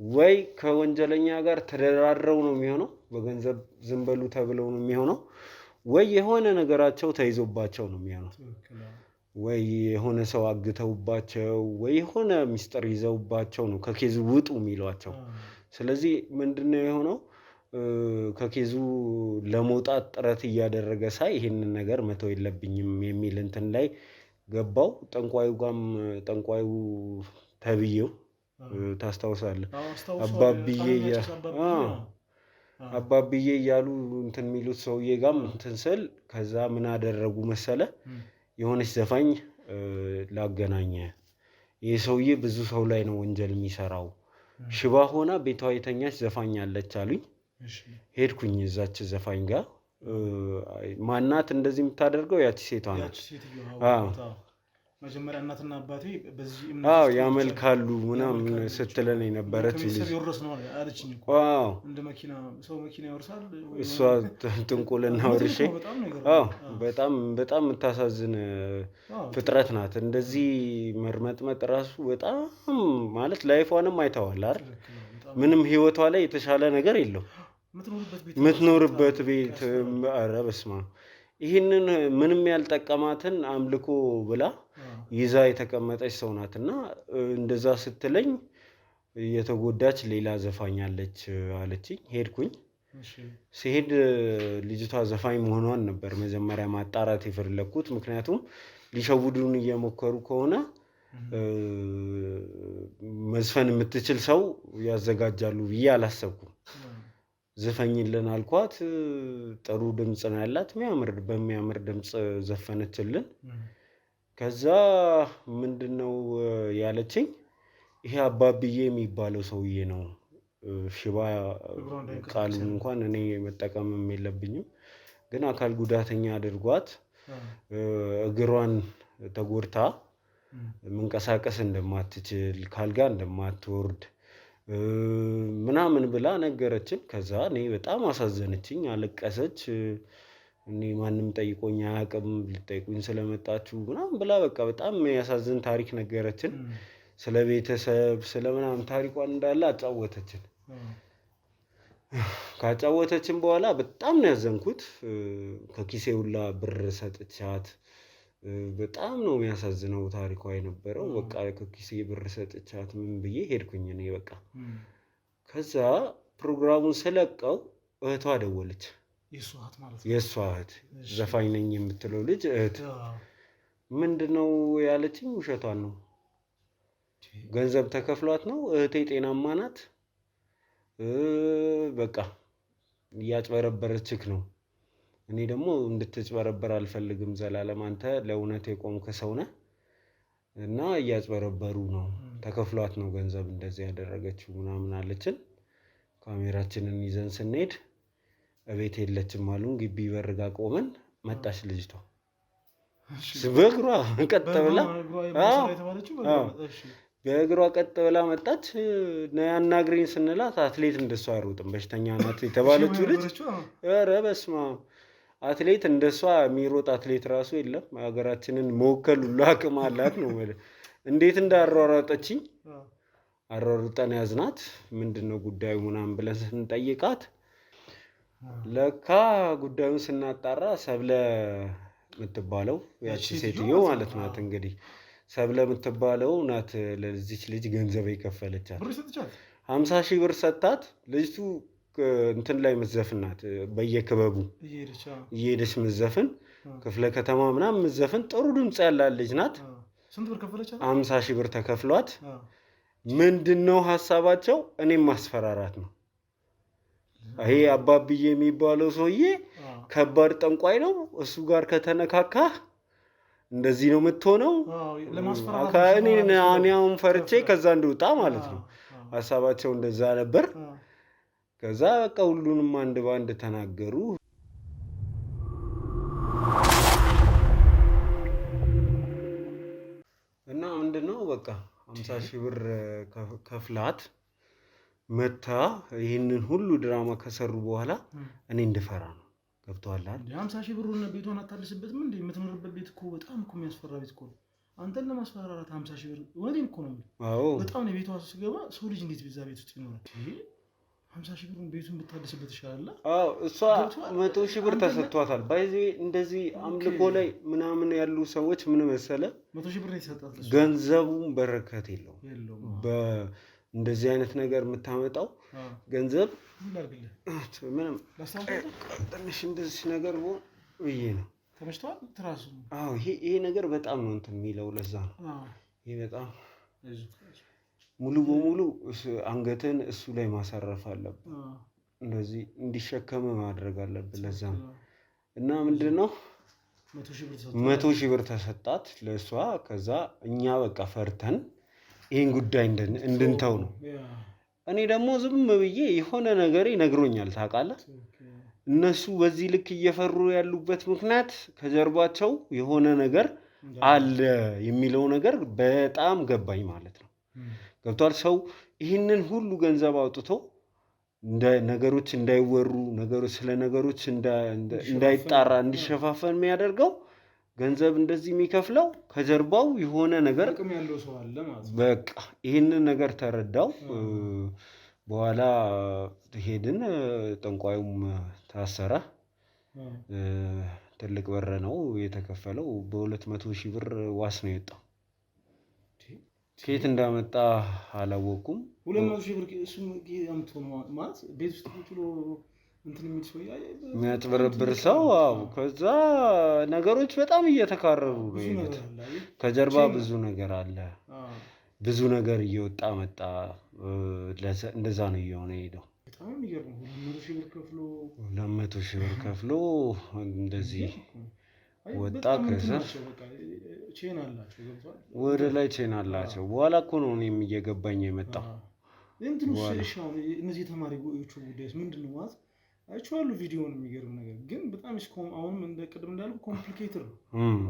ወይ ከወንጀለኛ ጋር ተደራድረው ነው የሚሆነው፣ በገንዘብ ዝም በሉ ተብለው ነው የሚሆነው፣ ወይ የሆነ ነገራቸው ተይዞባቸው ነው የሚሆነው፣ ወይ የሆነ ሰው አግተውባቸው፣ ወይ የሆነ ሚስጥር ይዘውባቸው ነው ከኬዙ ውጡ የሚሏቸው። ስለዚህ ምንድነው የሆነው? ከኬዙ ለመውጣት ጥረት እያደረገ ሳይ ይሄንን ነገር መተው የለብኝም የሚል እንትን ላይ ገባው። ጠንቋዩ ተብዬው ታስታውሳለህ? አባብዬ እያሉ እንትን የሚሉት ሰውዬ ጋም እንትን ስል ከዛ ምን አደረጉ መሰለ? የሆነች ዘፋኝ ላገናኘ፣ ይህ ሰውዬ ብዙ ሰው ላይ ነው ወንጀል የሚሰራው፣ ሽባ ሆና ቤቷ የተኛች ዘፋኝ አለች አሉኝ። ሄድኩኝ እዛች ዘፋኝ ጋር። ማናት እንደዚህ የምታደርገው? ያቺ ሴቷ ናት። መጀመሪያ እናትና አባቴ በዚህ ያመልካሉ ምናምን ስትለን የነበረች ልጅ እንደ መኪና ሰው መኪና ይወርሳል። እሷ ጥንቁልና ወርሼ በጣም የምታሳዝን ፍጥረት ናት። እንደዚህ መርመጥመጥ ራሱ በጣም ማለት ላይፏንም አይተዋል አይደል? ምንም ህይወቷ ላይ የተሻለ ነገር የለው። የምትኖርበት ቤት ኧረ በስመ አብ። ይህንን ምንም ያልጠቀማትን አምልኮ ብላ ይዛ የተቀመጠች ሰው ናት። እና እንደዛ ስትለኝ የተጎዳች ሌላ ዘፋኝ አለች አለችኝ። ሄድኩኝ። ሲሄድ ልጅቷ ዘፋኝ መሆኗን ነበር መጀመሪያ ማጣራት የፈለኩት። ምክንያቱም ሊሸውዱን እየሞከሩ ከሆነ መዝፈን የምትችል ሰው ያዘጋጃሉ ብዬ አላሰብኩም። ዘፈኝልን አልኳት። ጥሩ ድምፅ ነው ያላት፣ በሚያምር ድምፅ ዘፈነችልን። ከዛ ምንድነው ያለችኝ፣ ይሄ አባብዬ የሚባለው ሰውዬ ነው። ሽባ ቃሉን እንኳን እኔ መጠቀምም የለብኝም፣ ግን አካል ጉዳተኛ አድርጓት እግሯን ተጎድታ መንቀሳቀስ እንደማትችል ካልጋ እንደማትወርድ ምናምን ብላ ነገረችን። ከዛ እኔ በጣም አሳዘነችኝ፣ አለቀሰች። እኔ ማንም ጠይቆኝ አያውቅም፣ ልጠይቁኝ ስለመጣችሁ ምናምን ብላ በቃ በጣም ያሳዝን ታሪክ ነገረችን። ስለ ቤተሰብ ስለ ምናምን ታሪኳን እንዳለ አጫወተችን። ካጫወተችን በኋላ በጣም ነው ያዘንኩት። ከኪሴ ሁላ ብር ሰጥቻት፣ በጣም ነው የሚያሳዝነው ታሪኳ የነበረው። በቃ ከኪሴ ብር ሰጥቻት ምን ብዬ ሄድኩኝ እኔ በቃ። ከዛ ፕሮግራሙን ስለቀው እህቷ ደወለች። የእሷ እህት ዘፋኝ ነኝ የምትለው ልጅ እህት። ምንድነው ያለችኝ? ውሸቷን ነው፣ ገንዘብ ተከፍሏት ነው። እህቴ ጤናማ ናት፣ በቃ እያጭበረበረችክ ነው። እኔ ደግሞ እንድትጭበረበር አልፈልግም። ዘላለም አንተ ለእውነት የቆምክ ሰው ነህ እና እያጭበረበሩ ነው፣ ተከፍሏት ነው ገንዘብ እንደዚህ ያደረገችው ምናምን አለችን። ካሜራችንን ይዘን ስንሄድ እቤት የለችም አሉን። ግቢ በር ጋ ቆመን መጣች ልጅቷ በእግሯ ቀጥ ብላ። በእግሯ ቀጥ ብላ መጣች። ነይ አናግሪኝ ስንላት አትሌት እንደሷ አይሮጥም በሽተኛ ናት የተባለችው ልጅ፣ ኧረ በስመ አብ አትሌት እንደሷ የሚሮጥ አትሌት ራሱ የለም። ሀገራችንን መወከል ሁሉ አቅም አላት ነው ማለት። እንዴት እንዳሯሯጠችኝ አሯሩጠን ያዝናት። ምንድነው ጉዳዩ ምናምን ብለን ስንጠይቃት ለካ ጉዳዩን ስናጣራ ሰብለ የምትባለው ያቺ ሴትዮ ማለት ናት። እንግዲህ ሰብለ የምትባለው ናት ለዚች ልጅ ገንዘብ የከፈለቻት። 50 ሺህ ብር ሰጣት። ልጅቱ እንትን ላይ ምትዘፍን ናት፣ በየክበቡ እየሄደች ምትዘፍን፣ ክፍለ ከተማ ምናምን ምትዘፍን ጥሩ ድምፅ ያላት ልጅ ናት። 50 ሺህ ብር ተከፍሏት ምንድነው ሀሳባቸው? እኔም ማስፈራራት ነው። ይሄ አባብዬ የሚባለው ሰውዬ ከባድ ጠንቋይ ነው፣ እሱ ጋር ከተነካካህ እንደዚህ ነው የምትሆነው። እኔ አሁን ፈርቼ ከዛ እንድወጣ ማለት ነው። ሀሳባቸው እንደዛ ነበር። ከዛ በቃ ሁሉንም አንድ በአንድ ተናገሩ። እና ምንድነው በቃ 50 ሺህ ብር ከፍላት መታ ይህንን ሁሉ ድራማ ከሰሩ በኋላ እኔ እንድፈራ ነው። ገብቶሃል አይደል? 50 ሺህ ብሩን ቤቷን አታልስበትም እንዴ? የምትኖርበት ቤት እኮ በጣም እኮ የሚያስፈራ ቤት እኮ ነው። አንተን ለማስፈራራት 50 ሺህ ብር ወዴን እኮ ነው። አዎ በጣም ነው። ቤቷ ሲገባ ሰው ልጅ እንዴት በዛ ቤት ውስጥ ይኖራል? 50 ሺህ ብሩን ቤቱን ብታልስበት ይሻላል። አዎ እሷ 100 ሺህ ብር ተሰጥቷታል። ባይዚ እንደዚህ አምልኮ ላይ ምናምን ያሉ ሰዎች ምን መሰለ 100 ሺህ ብር የተሰጣት ገንዘቡን በረከት የለውም። እንደዚህ አይነት ነገር የምታመጣው ገንዘብ ምንም ትንሽ እንደዚህ ነገር ብዬ ነው ተመችቷል። ትራሱ አዎ ይሄ ነገር በጣም ነው እንትን የሚለው። ለዛ ነው ይሄ በጣም ሙሉ በሙሉ አንገትን እሱ ላይ ማሳረፍ አለብን። እንደዚህ እንዲሸከም ማድረግ አለብን። ለዛ ነው እና ምንድነው 100 ሺህ ብር ተሰጣት ለእሷ። ከዛ እኛ በቃ ፈርተን ይህን ጉዳይ እንድንተው ነው። እኔ ደግሞ ዝም ብዬ የሆነ ነገር ይነግሮኛል ታውቃለህ። እነሱ በዚህ ልክ እየፈሩ ያሉበት ምክንያት ከጀርባቸው የሆነ ነገር አለ የሚለው ነገር በጣም ገባኝ ማለት ነው። ገብቷል። ሰው ይህንን ሁሉ ገንዘብ አውጥቶ ነገሮች እንዳይወሩ ስለ ነገሮች እንዳይጣራ እንዲሸፋፈን የሚያደርገው ገንዘብ እንደዚህ የሚከፍለው ከጀርባው የሆነ ነገር ጥቅም ያለው ሰው አለ ማለት ነው። በቃ ይህንን ነገር ተረዳው። በኋላ ሄድን፣ ጠንቋዩም ታሰረ። ትልቅ ብር ነው የተከፈለው። በ200 ሺህ ብር ዋስ ነው የወጣው። ከየት እንዳመጣ አላወኩም። 200 ሺህ ብር እሱ አምጥቶ ማለት ቤት ውስጥ ቁጭ ብሎ እንትን የሚል ሰው የሚያጭበረብር ሰው። አዎ ከዛ ነገሮች በጣም እየተካረሩ ነው የሄዱት። ከጀርባ ብዙ ነገር አለ። ብዙ ነገር እየወጣ መጣ። እንደዛ ነው እየሆነ ሄደው። በጣም የሚገርም 200 ሺህ ብር ከፍሎ እንደዚህ ወጣ። ከዛ ቼን አላቸው ገብቷል። ወደ ላይ ቼን አላቸው። በኋላ እኮ ነው እኔም እየገባኝ የመጣው እነዚህ ተማሪዎቹ ጉዳይስ ምንድን ነው ማለት አይቼዋለሁ ቪዲዮውን። የሚገርም ነገር ግን በጣም አሁንም እንደ ቅድም እንዳልኩ ኮምፕሊኬትድ ነው።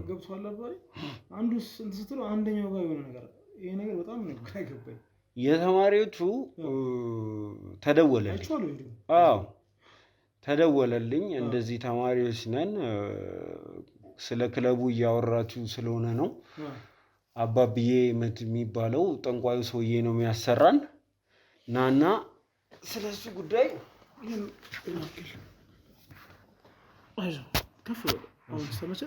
ገብቷል አባሪ አንዱ እንትን ስትለው አንደኛው ጋር የሆነ ነገር ይሄ ነገር በጣም ነው ገባኝ። የተማሪዎቹ ተደወለልኝ። አዎ ተደወለልኝ። እንደዚህ ተማሪዎች ነን፣ ስለ ክለቡ እያወራችሁ ስለሆነ ነው። አባብዬ የሚባለው ጠንቋዩ ሰውዬ ነው የሚያሰራን። ናና ስለሱ ጉዳይ ከፍ አሁን ተመቸ።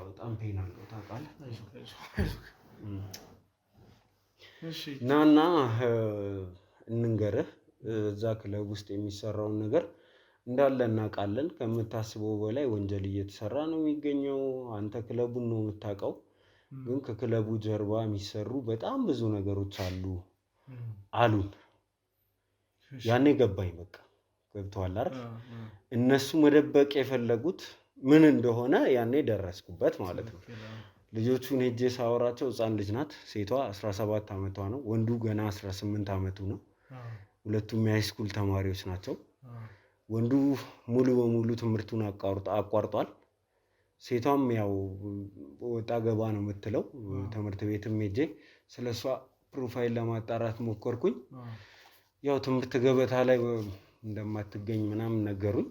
በጣም ፔን አለው ታውቃለህ። ናና እንንገርህ፣ እዛ ክለብ ውስጥ የሚሰራውን ነገር እንዳለ እናውቃለን። ከምታስበው በላይ ወንጀል እየተሰራ ነው የሚገኘው። አንተ ክለቡን ነው የምታውቀው፣ ግን ከክለቡ ጀርባ የሚሰሩ በጣም ብዙ ነገሮች አሉን። ያኔ ገባኝ። በቃ ገብቶሃል አይደል? እነሱ መደበቅ የፈለጉት ምን እንደሆነ ያኔ ደረስኩበት ማለት ነው። ልጆቹን ሄጄ ሳወራቸው ህፃን ልጅ ናት ሴቷ፣ 17 ዓመቷ ነው። ወንዱ ገና 18 ዓመቱ ነው። ሁለቱም የሃይስኩል ተማሪዎች ናቸው። ወንዱ ሙሉ በሙሉ ትምህርቱን አቋርጧል። ሴቷም ያው ወጣ ገባ ነው የምትለው። ትምህርት ቤትም ሄጄ ስለሷ ፕሮፋይል ለማጣራት ሞከርኩኝ። ያው ትምህርት ገበታ ላይ እንደማትገኝ ምናምን ነገሩኝ።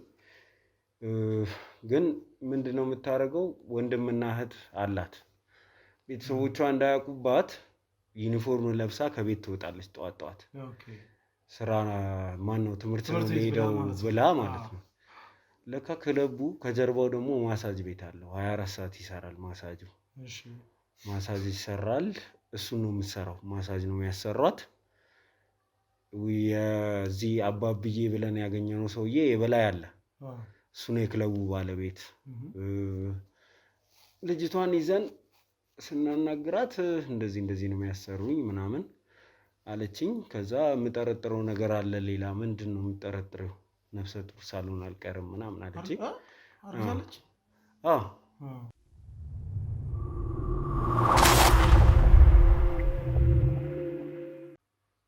ግን ምንድነው የምታደርገው? ወንድምና እህት አላት። ቤተሰቦቿ እንዳያውቁባት ዩኒፎርም ለብሳ ከቤት ትወጣለች ጠዋት። ስራ ማነው ትምህርት ነው ሄደው ብላ ማለት ነው። ለካ ክለቡ ከጀርባው ደግሞ ማሳጅ ቤት አለው። 24 ሰዓት ይሰራል ማሳጁ። ማሳጅ ይሰራል። እሱን ነው የምትሰራው። ማሳጅ ነው የሚያሰሯት። የዚህ አባብዬ ብለን ያገኘነው ሰውዬ የበላይ አለ። እሱ ነው የክለቡ ባለቤት። ልጅቷን ይዘን ስናናግራት እንደዚህ ነው የሚያሰሩኝ ምናምን አለችኝ። ከዛ የምጠረጥረው ነገር አለ ሌላ። ምንድን ነው የምጠረጥረው? ነፍሰ ጡር ሳልሆን አልቀርም ምናምን አለችኝ።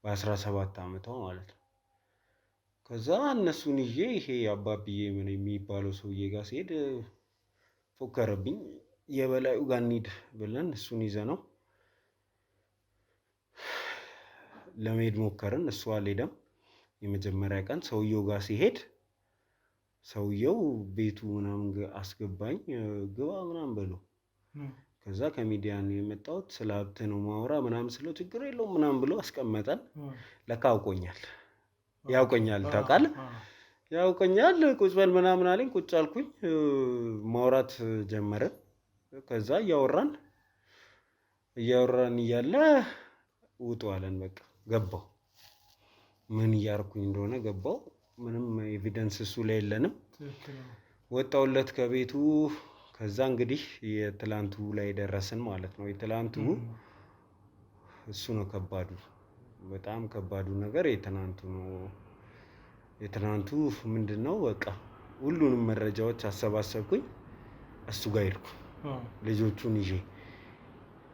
በ17 ዓመቷ ማለት ነው። ከዛ እነሱን ይዤ ይሄ አባብዬ ምን የሚባለው ሰውዬ ጋር ሲሄድ ፎከረብኝ። የበላዩ ጋር እንሂድ ብለን እሱን ይዘ ነው ለመሄድ ሞከርን። እሱ አልሄደም። የመጀመሪያ ቀን ሰውየው ጋር ሲሄድ ሰውየው ቤቱ ምናምን አስገባኝ። ግባ ምናምን በለው። ከዛ ከሚዲያ ነው የመጣሁት ስለ ሀብት ነው ማውራ ምናምን ስለው ችግር የለውም ምናምን ብሎ አስቀመጠን። ለካ ያውቆኛል ታውቃለህ፣ ያውቆኛል። ቁጭ በል ምናምን አለኝ። ቁጭ አልኩኝ። ማውራት ጀመረን። ከዛ እያወራን እያለ ውጡ አለን። በቃ ገባው። ምን እያርኩኝ እንደሆነ ገባው። ምንም ኤቪደንስ እሱ ላይ የለንም። ወጣውለት ከቤቱ። ከዛ እንግዲህ የትላንቱ ላይ ደረስን ማለት ነው። የትላንቱ እሱ ነው ከባዱ፣ በጣም ከባዱ ነገር የትናንቱ ነው። የትናንቱ ምንድነው? በቃ ሁሉንም መረጃዎች አሰባሰብኩኝ። እሱ ጋር ሄድኩ ልጆቹን ይዤ።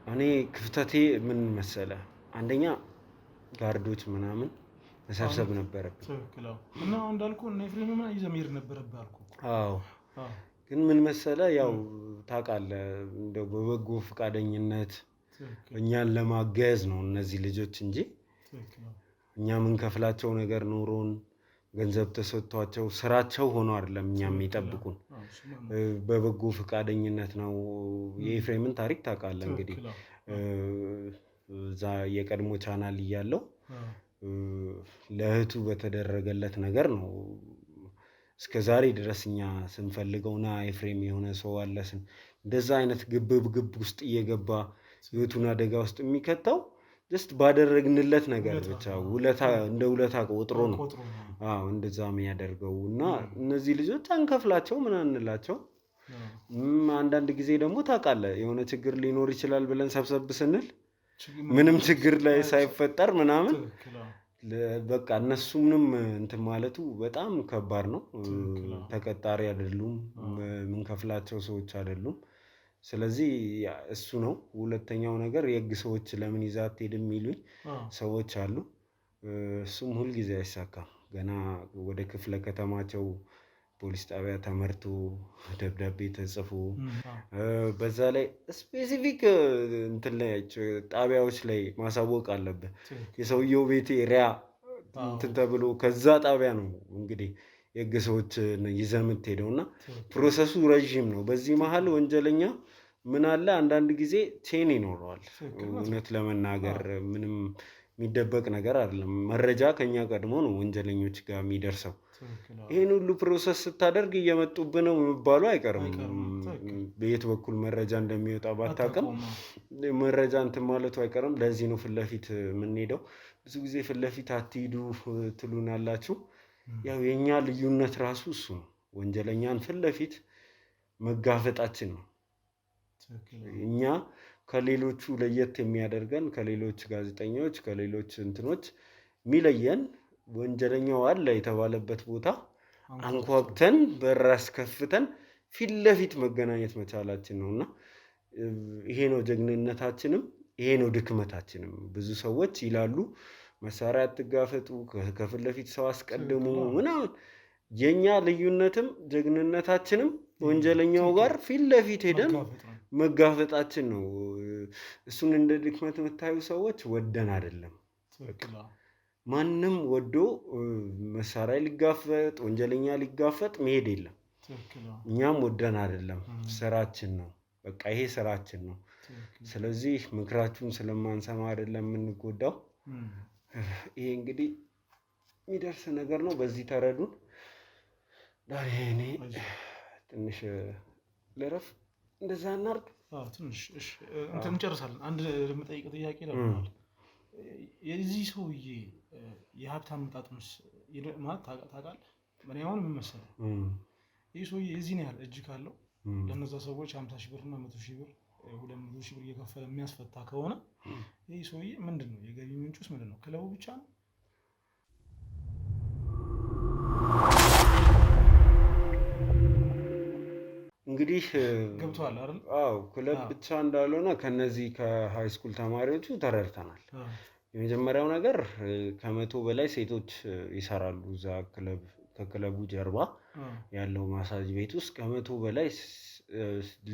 እኔ ክፍተቴ ምን መሰለ? አንደኛ ጋርዶች ምናምን መሰብሰብ ነበረብኝ እና እንዳልኩ እና ኤፍሬም ምናምን ይዘህ መሄድ ነበረብህ አልኩ። አዎ ግን ምን መሰለ፣ ያው ታውቃለህ፣ እንደው በበጎ ፈቃደኝነት እኛን ለማገዝ ነው እነዚህ ልጆች እንጂ እኛ የምንከፍላቸው ነገር ኖሮን ገንዘብ ተሰጥቷቸው ስራቸው ሆኖ አይደለም እኛ የሚጠብቁን። በበጎ ፈቃደኝነት ነው። የኤፍሬምን ታሪክ ታውቃለህ እንግዲህ። እዛ የቀድሞ ቻናል እያለው ለእህቱ በተደረገለት ነገር ነው እስከ ዛሬ ድረስ እኛ ስንፈልገውና ኤፍሬም የሆነ ሰው አለስን እንደዛ አይነት ግብ ውስጥ እየገባ ህይወቱን አደጋ ውስጥ የሚከተው ጀስት ባደረግንለት ነገር ብቻ ውለታ እንደ ውለታ ቆጥሮ ነው እንደዛ የሚያደርገው እና እነዚህ ልጆች አንከፍላቸው ምን አንላቸው። አንዳንድ ጊዜ ደግሞ ታውቃለህ የሆነ ችግር ሊኖር ይችላል ብለን ሰብሰብ ስንል ምንም ችግር ላይ ሳይፈጠር ምናምን በቃ እነሱ ምንም እንትን ማለቱ በጣም ከባድ ነው። ተቀጣሪ አይደሉም፣ ምንከፍላቸው ሰዎች አይደሉም። ስለዚህ እሱ ነው። ሁለተኛው ነገር የህግ ሰዎች ለምን ይዘህ አትሄድም የሚሉኝ ሰዎች አሉ። እሱም ሁልጊዜ አይሳካም። ገና ወደ ክፍለ ከተማቸው ፖሊስ ጣቢያ ተመርቶ ደብዳቤ ተጽፎ በዛ ላይ ስፔሲፊክ እንትን ላይ ጣቢያዎች ላይ ማሳወቅ አለብህ። የሰውየው ቤት ኤሪያ እንትን ተብሎ ከዛ ጣቢያ ነው እንግዲህ የህግ ሰዎች ይዘህ የምትሄደው እና ፕሮሰሱ ረዥም ነው። በዚህ መሀል ወንጀለኛ ምን አለ አንዳንድ ጊዜ ቼን ይኖረዋል። እውነት ለመናገር ምንም የሚደበቅ ነገር አይደለም። መረጃ ከኛ ቀድሞ ነው ወንጀለኞች ጋር የሚደርሰው። ይህን ሁሉ ፕሮሰስ ስታደርግ እየመጡብህ ነው የሚባሉ አይቀርም። በየት በኩል መረጃ እንደሚወጣ ባታውቅም መረጃ እንትን ማለቱ አይቀርም። ለዚህ ነው ፊት ለፊት የምንሄደው። ብዙ ጊዜ ፊት ለፊት አትሂዱ ትሉናላችሁ። ያው የእኛ ልዩነት ራሱ እሱ ነው። ወንጀለኛን ፊት ለፊት መጋፈጣችን ነው። እኛ ከሌሎቹ ለየት የሚያደርገን ከሌሎች ጋዜጠኞች ከሌሎች እንትኖች የሚለየን ወንጀለኛው አለ የተባለበት ቦታ አንኳኩተን በር አስከፍተን ፊት ለፊት መገናኘት መቻላችን ነው እና ይሄ ነው ጀግንነታችንም ይሄ ነው ድክመታችንም። ብዙ ሰዎች ይላሉ መሳሪያ አትጋፈጡ፣ ከፊት ለፊት ሰው አስቀድሙ ምናምን። የኛ ልዩነትም ጀግንነታችንም ወንጀለኛው ጋር ፊት ለፊት ሄደን መጋፈጣችን ነው። እሱን እንደ ድክመት የምታዩ ሰዎች ወደን አይደለም። ማንም ወዶ መሳሪያ ሊጋፈጥ ወንጀለኛ ሊጋፈጥ መሄድ የለም። እኛም ወደን አይደለም፣ ስራችን ነው። በቃ ይሄ ስራችን ነው። ስለዚህ ምክራችሁን ስለማንሰማ አይደለም የምንጎዳው። ይሄ እንግዲህ የሚደርስ ነገር ነው። በዚህ ተረዱን። ዳሬ እኔ ትንሽ ልረፍ፣ እንደዛ እናድርግ። ትንሽ እንትን እንጨርሳለን። አንድ የምጠይቅ ጥያቄ ለምናል የዚህ ሰውዬ የሀብት አመጣጥንስ ማለት ታውቃለህ? ምን ያሁን ምን መሰለህ ይህ ሰውዬ የዚህን ያህል እጅ ካለው ለነዛ ሰዎች 50 ሺህ ብር እና 100 ሺህ ብር 200 ሺህ ብር እየከፈለ የሚያስፈታ ከሆነ ይህ ሰውዬ ምንድን ነው የገቢ ምንጩስ ምንድን ነው? ክለቡ ብቻ ነው? እንግዲህ ገብቶሃል አይደል? አዎ ክለብ ብቻ እንዳልሆነ ከነዚህ ከሃይ ስኩል ተማሪዎቹ ተረድተናል። የመጀመሪያው ነገር 100 በላይ ሴቶች ይሰራሉ እዛ ክለብ። ከክለቡ ጀርባ ያለው ማሳጅ ቤት ውስጥ 100 በላይ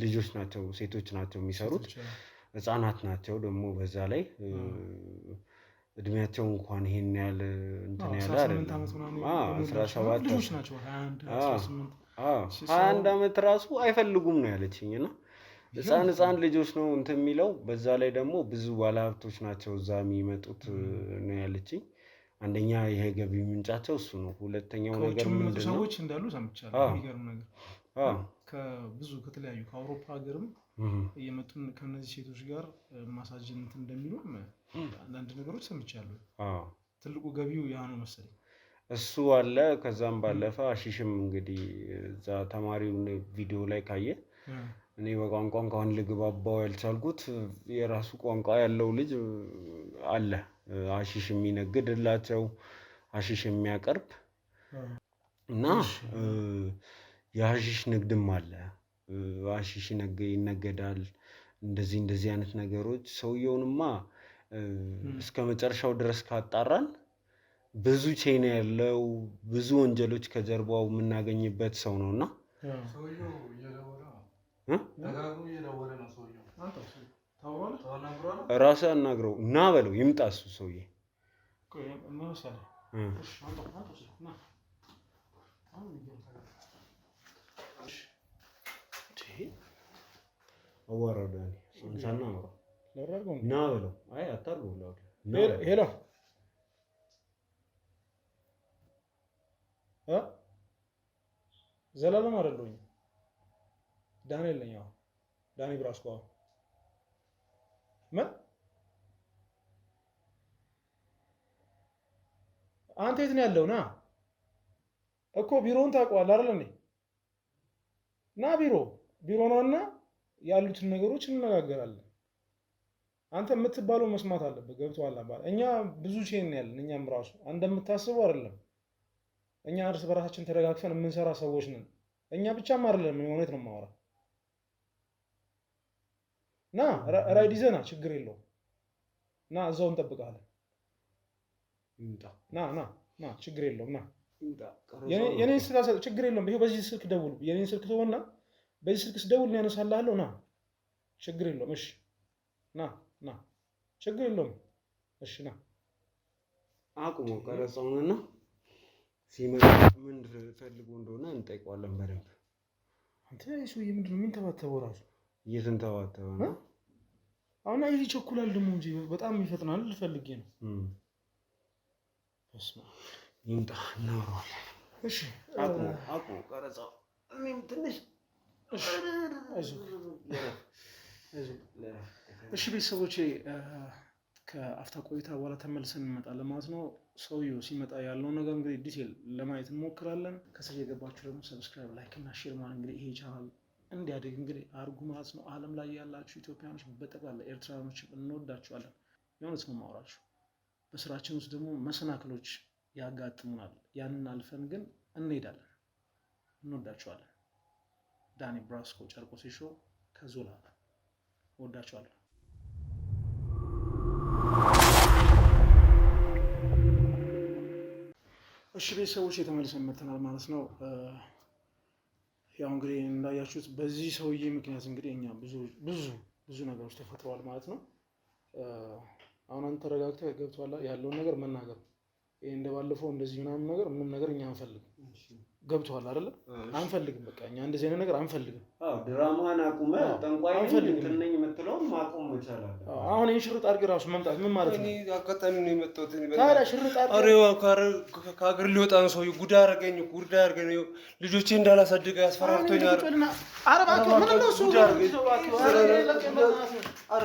ልጆች ናቸው፣ ሴቶች ናቸው የሚሰሩት። ህፃናት ናቸው ደግሞ በዛ ላይ እድሜያቸው እንኳን ይሄን ያህል እንትን ያለ አይደለም። 17 ልጆች ናቸው 21 ዓመት ራሱ አይፈልጉም ነው ያለችኝ። እና ህፃን ልጆች ነው እንትን የሚለው። በዛ ላይ ደግሞ ብዙ ባለሀብቶች ናቸው እዛ የሚመጡት ነው ያለችኝ። አንደኛ ይሄ ገቢ ምንጫቸው እሱ ነው። ሁለተኛው ነገር ምንድነው ሰዎች እንዳሉ ሰምቻለሁ። የሚገርም ነገር ከብዙ ከተለያዩ ከአውሮፓ ሀገርም እየመጡ ከነዚህ ሴቶች ጋር ማሳጅን እንትን እንደሚሉ አንዳንድ ነገሮች ሰምቻለሁ። ትልቁ ገቢው ያ ነው መሰለኝ። እሱ አለ። ከዛም ባለፈ አሺሽም እንግዲህ እዛ ተማሪውን ቪዲዮ ላይ ካየ እኔ በቋንቋ እንኳን ልግባባው ያልቻልኩት የራሱ ቋንቋ ያለው ልጅ አለ አሺሽ የሚነግድላቸው አሺሽ የሚያቀርብ እና የአሺሽ ንግድም አለ። አሺሽ ይነገዳል። እንደዚህ አይነት ነገሮች ሰውየውንማ እስከ መጨረሻው ድረስ ካጣራን ብዙ ቼን ያለው ብዙ ወንጀሎች ከጀርባው የምናገኝበት ሰው ነውና ራስህ አናግረው እና በለው ይምጣ እሱ ሰውዬ። አዋራዳ ሳና እና በለው አይ አታርገው ሄሎ ዘላለም አይደለሁኝ። ዳንኤል ነኝ። ዳኒ ብራስኮ ምን አንተ የት ነው ያለው? ና እኮ ቢሮውን ታውቀዋለህ አይደል እንዴ? ና ቢሮ ነውና ያሉትን ነገሮች እንነጋገራለን። አንተ የምትባለው መስማት አለበት። ገብቶሃል አባል? እኛ ብዙ ቼን ያለን እኛም ራሱ እንደምታስበው አይደለም። እኛ እርስ በራሳችን ተረጋግፈን የምንሰራ ሰዎች ነን። እኛ ብቻም አይደለም እውነት ነው የማወራ። ና ራይድ ይዘህ ና፣ ችግር የለውም። ና እዛው እንጠብቅሃለን። ና ችግር የለውም። ና የኔን ስልክ ችግር የለውም። ይሄው በዚህ ስልክ ደውል። የኔን ስልክ ተወና በዚህ ስልክ ስደውል እኔ አነሳልሃለሁ። ና ችግር የለውም። እሺ ና ችግር የለውም። እሺ ና አቁሞ ቀረጻውንና ሲመጣ ምን ፈልጎ እንደሆነ እንጠይቀዋለን በደንብ። አንተ ሰውዬ ምንድን ነው የሚንተባተበው? ራሱ እየተንተባተበ ነው አሁን። ይሄ ይቸኩላል ደግሞ እንጂ በጣም ይፈጥናል። ልፈልጌ ነው። በስመ አብ ይምጣ እናወራዋለን። እሺ አቁሞ ቀረጻው። እኔም ትንሽ እሺ ቤተሰቦቼ ከአፍታ ቆይታ በኋላ ተመልሰን እንመጣለን ማለት ነው። ሰውየው ሲመጣ ያለውን ነገር እንግዲህ ዲቴል ለማየት እንሞክራለን። ከስር የገባችሁ ደግሞ ሰብስክራይብ፣ ላይክ እና ሼር ማለት እንግዲህ ይሄ ቻናል እንዲያድግ እንግዲህ አድርጉ ማለት ነው። ዓለም ላይ ያላችሁ ኢትዮጵያኖች በጠቅላላ ኤርትራኖች እንወዳችኋለን። የእውነት ነው የማወራችሁ። በስራችን ውስጥ ደግሞ መሰናክሎች ያጋጥሙናል። ያንን አልፈን ግን እንሄዳለን። እንወዳችኋለን። ዳኒ ብራስኮ ጨርቆሴ ሾው ከዞላ ወዳችኋለሁ። እሺ ቤተሰቦች የተመልሰን መጥተናል ማለት ነው። ያው እንግዲህ እንዳያችሁት በዚህ ሰውዬ ምክንያት እንግዲህ እኛ ብዙ ነገሮች ተፈጥረዋል ማለት ነው። አሁን አንተ ተረጋግተህ ገብቶሃል ያለውን ነገር መናገር። ይሄ እንደባለፈው እንደዚህ ምናምን ነገር ምንም ነገር እኛ አንፈልግም። ገብቶሃል አይደለ? አንፈልግም። በቃ እኛ እንደዚህ አይነት ነገር አንፈልግም። ድራማን አቁመ ጠንቋይ ነኝ የምትለውን ማቆም መቻል አለ። አሁን ይሄን ሽርጥ አድርገህ ራሱ መምጣት ምን ማለት ነው? አጋጣሚ ነው የመጣሁት። ታዲያ ሽርጥ ከሀገር ሊወጣ ነው ሰውዬው። ጉድ አደረገኝ። ልጆቼ እንዳላሳድግ ያስፈራርቶኛል።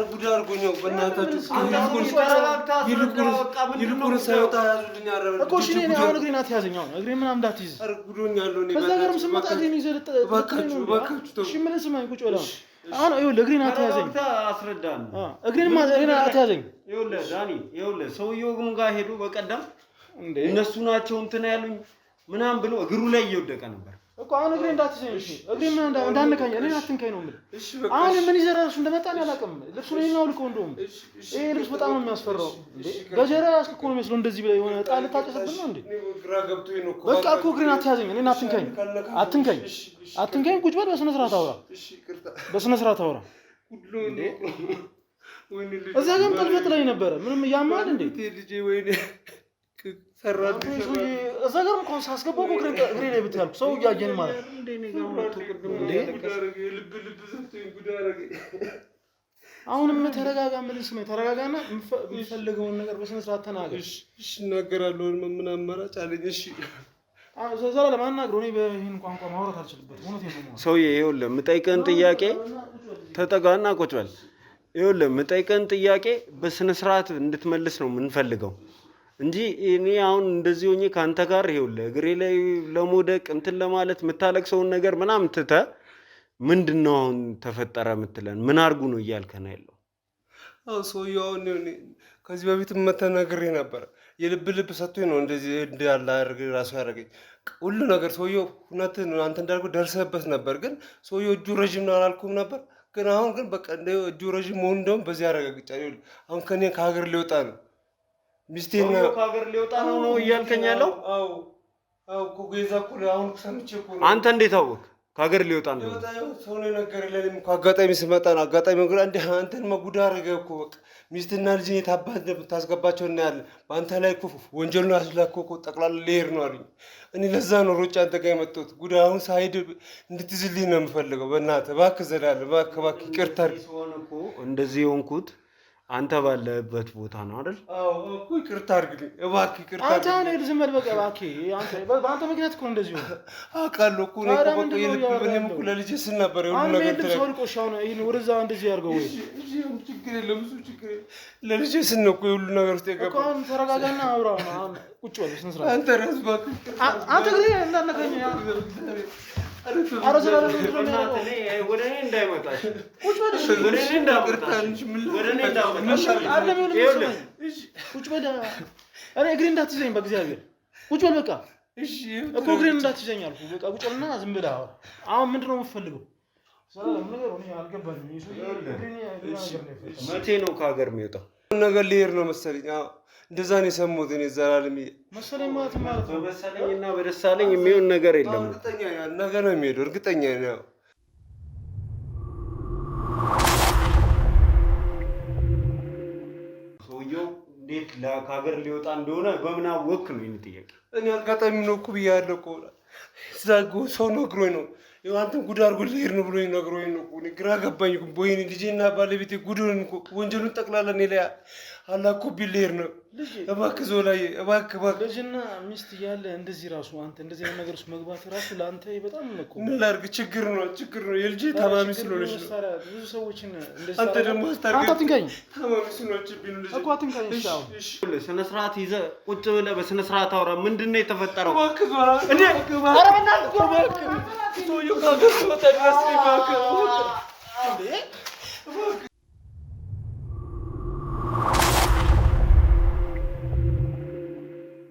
ጉድ አድርጎኝ ነው። በእናታችሁ ይልቁን ሳይወጣ ያዙልኝ። እግሬን አትያዘኝ። እግሬን ምናምን እንዳትይዝ ጉዶኛለሁ። ከዛ ጋርም ስመጣ እግሬን ይዘህ እሺ ምን ስማኝ፣ ቁጭ በለው። አሁን ይኸውልህ እግሬን አትያዘኝ። አስረዳን። እግሬን አትያዘኝ። ይኸውልህ ዳኒ፣ ይኸውልህ ሰውየው ጋር ሄዱ በቀደም እነሱ ናቸው እንትን ያሉኝ ምናምን ብሎ እግሩ ላይ እየወደቀ ነበር እኮ። አሁን እግሬን እንዳትይዘኝ እሺ። እግሬን እንዳንካኝ፣ እኔን አትንካኝ ነው የምልህ። አሁን ምን ይዘህ እሱ እንደመጣ እኔ አላውቅም። ልብሱን ይሄን አውልቀው። እንደውም ይሄ ልብስ በጣም ነው የሚያስፈራው። ገጀራ ያዝክ እኮ ነው የሚመስለው። እንደዚህ ብለህ የሆነ ዕጣ ልታጨስብን ነው እንዴ? በቃ እኮ እግሬን አትያዘኝ፣ እኔን አትንካኝ። ቁጭ በል፣ በስነ ስርዓት አውራ። እዛ ጋርም ጠልፈት ላይ ነበረ። ምንም እያማል እንዴ? እዛ ጋርም እኮ ሳስገባው እግሬ ላይ ብትያልኩ ሰው እያየን ማለት አሁንም ተረጋጋ። ምን ስሜ ተረጋጋና የሚፈልገውን ነገር በስነ ስርዓት ተናገር። እሺ እናገራለሁ። ምን አማራጭ አለኝ? እሺ ዘላለም አናግረው። እኔ በይሄን ቋንቋ ማውራት አልችልበትም። እውነቴን ነው። ሰውዬ ይኸውልህ የምጠይቅህን ጥያቄ ተጠጋና ቁጭ በል። ይኸውልህ የምጠይቅህን ጥያቄ በስነ ስርዓት እንድትመልስ ነው የምንፈልገው እንጂ እኔ አሁን እንደዚህ ሆኜ ከአንተ ጋር ይኸውልህ እግሬ ላይ ለመውደቅ እንትን ለማለት የምታለቅሰውን ነገር ምናምን ትተህ ምንድን ነው አሁን ተፈጠረ የምትለን? ምን አድርጉ ነው እያልከን ያለው? አዎ ሰውዬው አሁን ከዚህ በፊት መተናገሬ ነበር። የልብ ሰጥቶኝ ነው እንደዚህ እንዳለ ራሱ ያደረገኝ ሁሉ ነገር። ሰውዬው እውነትህን ነው አንተ እንዳልኩህ ደርሰህበት ነበር። ግን ሰውዬው እጁ ረዥም ነው አላልኩም ነበር? ግን አሁን ግን በቃ እጁ ረዥም መሆኑ እንደውም በዚህ ያረጋግጫል። አሁን ከኔ ከሀገር ሊወጣ ነው። ሚስቴና ከሀገር ሊወጣ ነው እያልከኝ ያለው? አዎ እኮ ጌዛ እኮ አሁን ሰምቼ እኮ ነው። አንተ እንዴት አወቅ ከሀገር ሊወጣ ነው? ሰው ነው የነገረኝ። ለእኔም እኮ አጋጣሚ ስመጣ ነው። አጋጣሚ ግን እንደ አንተን ጉድ አደረገህ እኮ በቃ ሚስትና ልጅ የት አባት እንደምታስገባቸው እናያለን። በአንተ ላይ እኮ ወንጀሉን አስላኮ እኮ ጠቅላላ ልሄድ ነው አሉኝ። እኔ ለዛ ነው ሮጬ አንተ ጋር የመጣሁት። ጉድ አሁን ሳይድ እንድትይዝልኝ ነው የምፈልገው። በእናትህ እባክህ ዘላለም፣ እባክህ ይቅርታ። ሲሆን እኮ እንደዚህ የሆንኩት አንተ ባለበት ቦታ ነው አይደል? አዎ እኮ ይቅርታ አድርግልኝ እባክህ፣ ይቅርታ አንተ አለ ዝም በል በቃ እባክህ። አንተ በአንተ ምክንያት እኮ እንደዚህ ሆነ አውቃለሁ እኮ ነው። በቃ የልብንም እኮ ለልጄ ስል ነበር ሁሉ ነገር ተረጋጋ። ቆሻ ነው ይሄን ወደዛ እንደዚህ ያርገው ወይ ችግር የለም ብዙ ችግር ለልጄ ስል ነው እኮ ሁሉ ነገር ውስጥ የገባው። አሁን ተረጋጋና አውራ ቁጭ በል ስነ ስርዓት። አንተ ራስህ እባክህ አንተ ግን እንዳነካኝ አረ ዘላለም ወደ እኔ እንዳይመጣሽ ቁጭ በል ወደ እኔ እንዳይመጣሽ ወደ እኔ እንዳይመጣሽ ቁጭ በል። እኔ እግሬን እንዳትይዘኝ በእግዚአብሔር ቁጭ በል በቃ። እሺ እኮ እግሬን እንዳትይዘኝ አልኩህ። በቃ ቁጭ በልና ዝም ብለህ አሁን ምንድን ነው የምትፈልገው? ሰላም ነገር ነው አልገባኝም። መቼ ነው ከሀገር የሚወጣው? ነገር ልሄድ ነው መሰለኝ። አዎ እንደዛ ነው የሰማሁት እኔ ዘላለም መሰለኝ ማለት ነው። በመሰለኝና በደሳለኝ የሚሆን ነገር የለም። እርግጠኛ ነኝ ነገ ነው የሚሄደው። እርግጠኛ ነኝ። ሰውየው እንዴት ከሀገር ሊወጣ እንደሆነ በምን አወቅህ ነው የእኔ ጥያቄ። እኔ አጋጣሚ ነው እኮ ብያለሁ እኮ እዛ ሰው ነግሮኝ ነው። ይኸው አንተን ጉድ አድርጎ ልሄድ ነው ብሎኝ ነግሮኝ ነው እኮ። እኔ ግራ ገባኝ እኮ። ወይኔ ልጄና ባለቤቴ ጉድን እኮ ወንጀሉን ጠቅላላ እኔ ላይ አላኩብኝ ልሄድ ነው። እባክህ ዞላዬ እባክህ ልጅና ሚስት እያለ እንደዚህ ራሱ አንተ እንደዚህ አይነት ነገር ውስጥ መግባት ራሱ ለአንተ በጣም እኮ ምን ላድርግ? ችግር ነው የልጄ ታማሚ ስለሆነች ነው። ብዙ ሰዎችን እንደዚህ አንተ ደግሞ አንተ አትንካኝ። ታማሚ ስለሆነችብኝ ነው እኮ አትንካኝ። እሺ ስነ ስርዓት ይዘህ ቁጭ ብለህ በስነ ስርዓት አውራ። ምንድን ነው የተፈጠረው? እባክህ ዞላ እንዴ! ኧረ በእናትህ እባክህ ሰውዬው ከሀገር ሲወጣ ድረስ እባክህ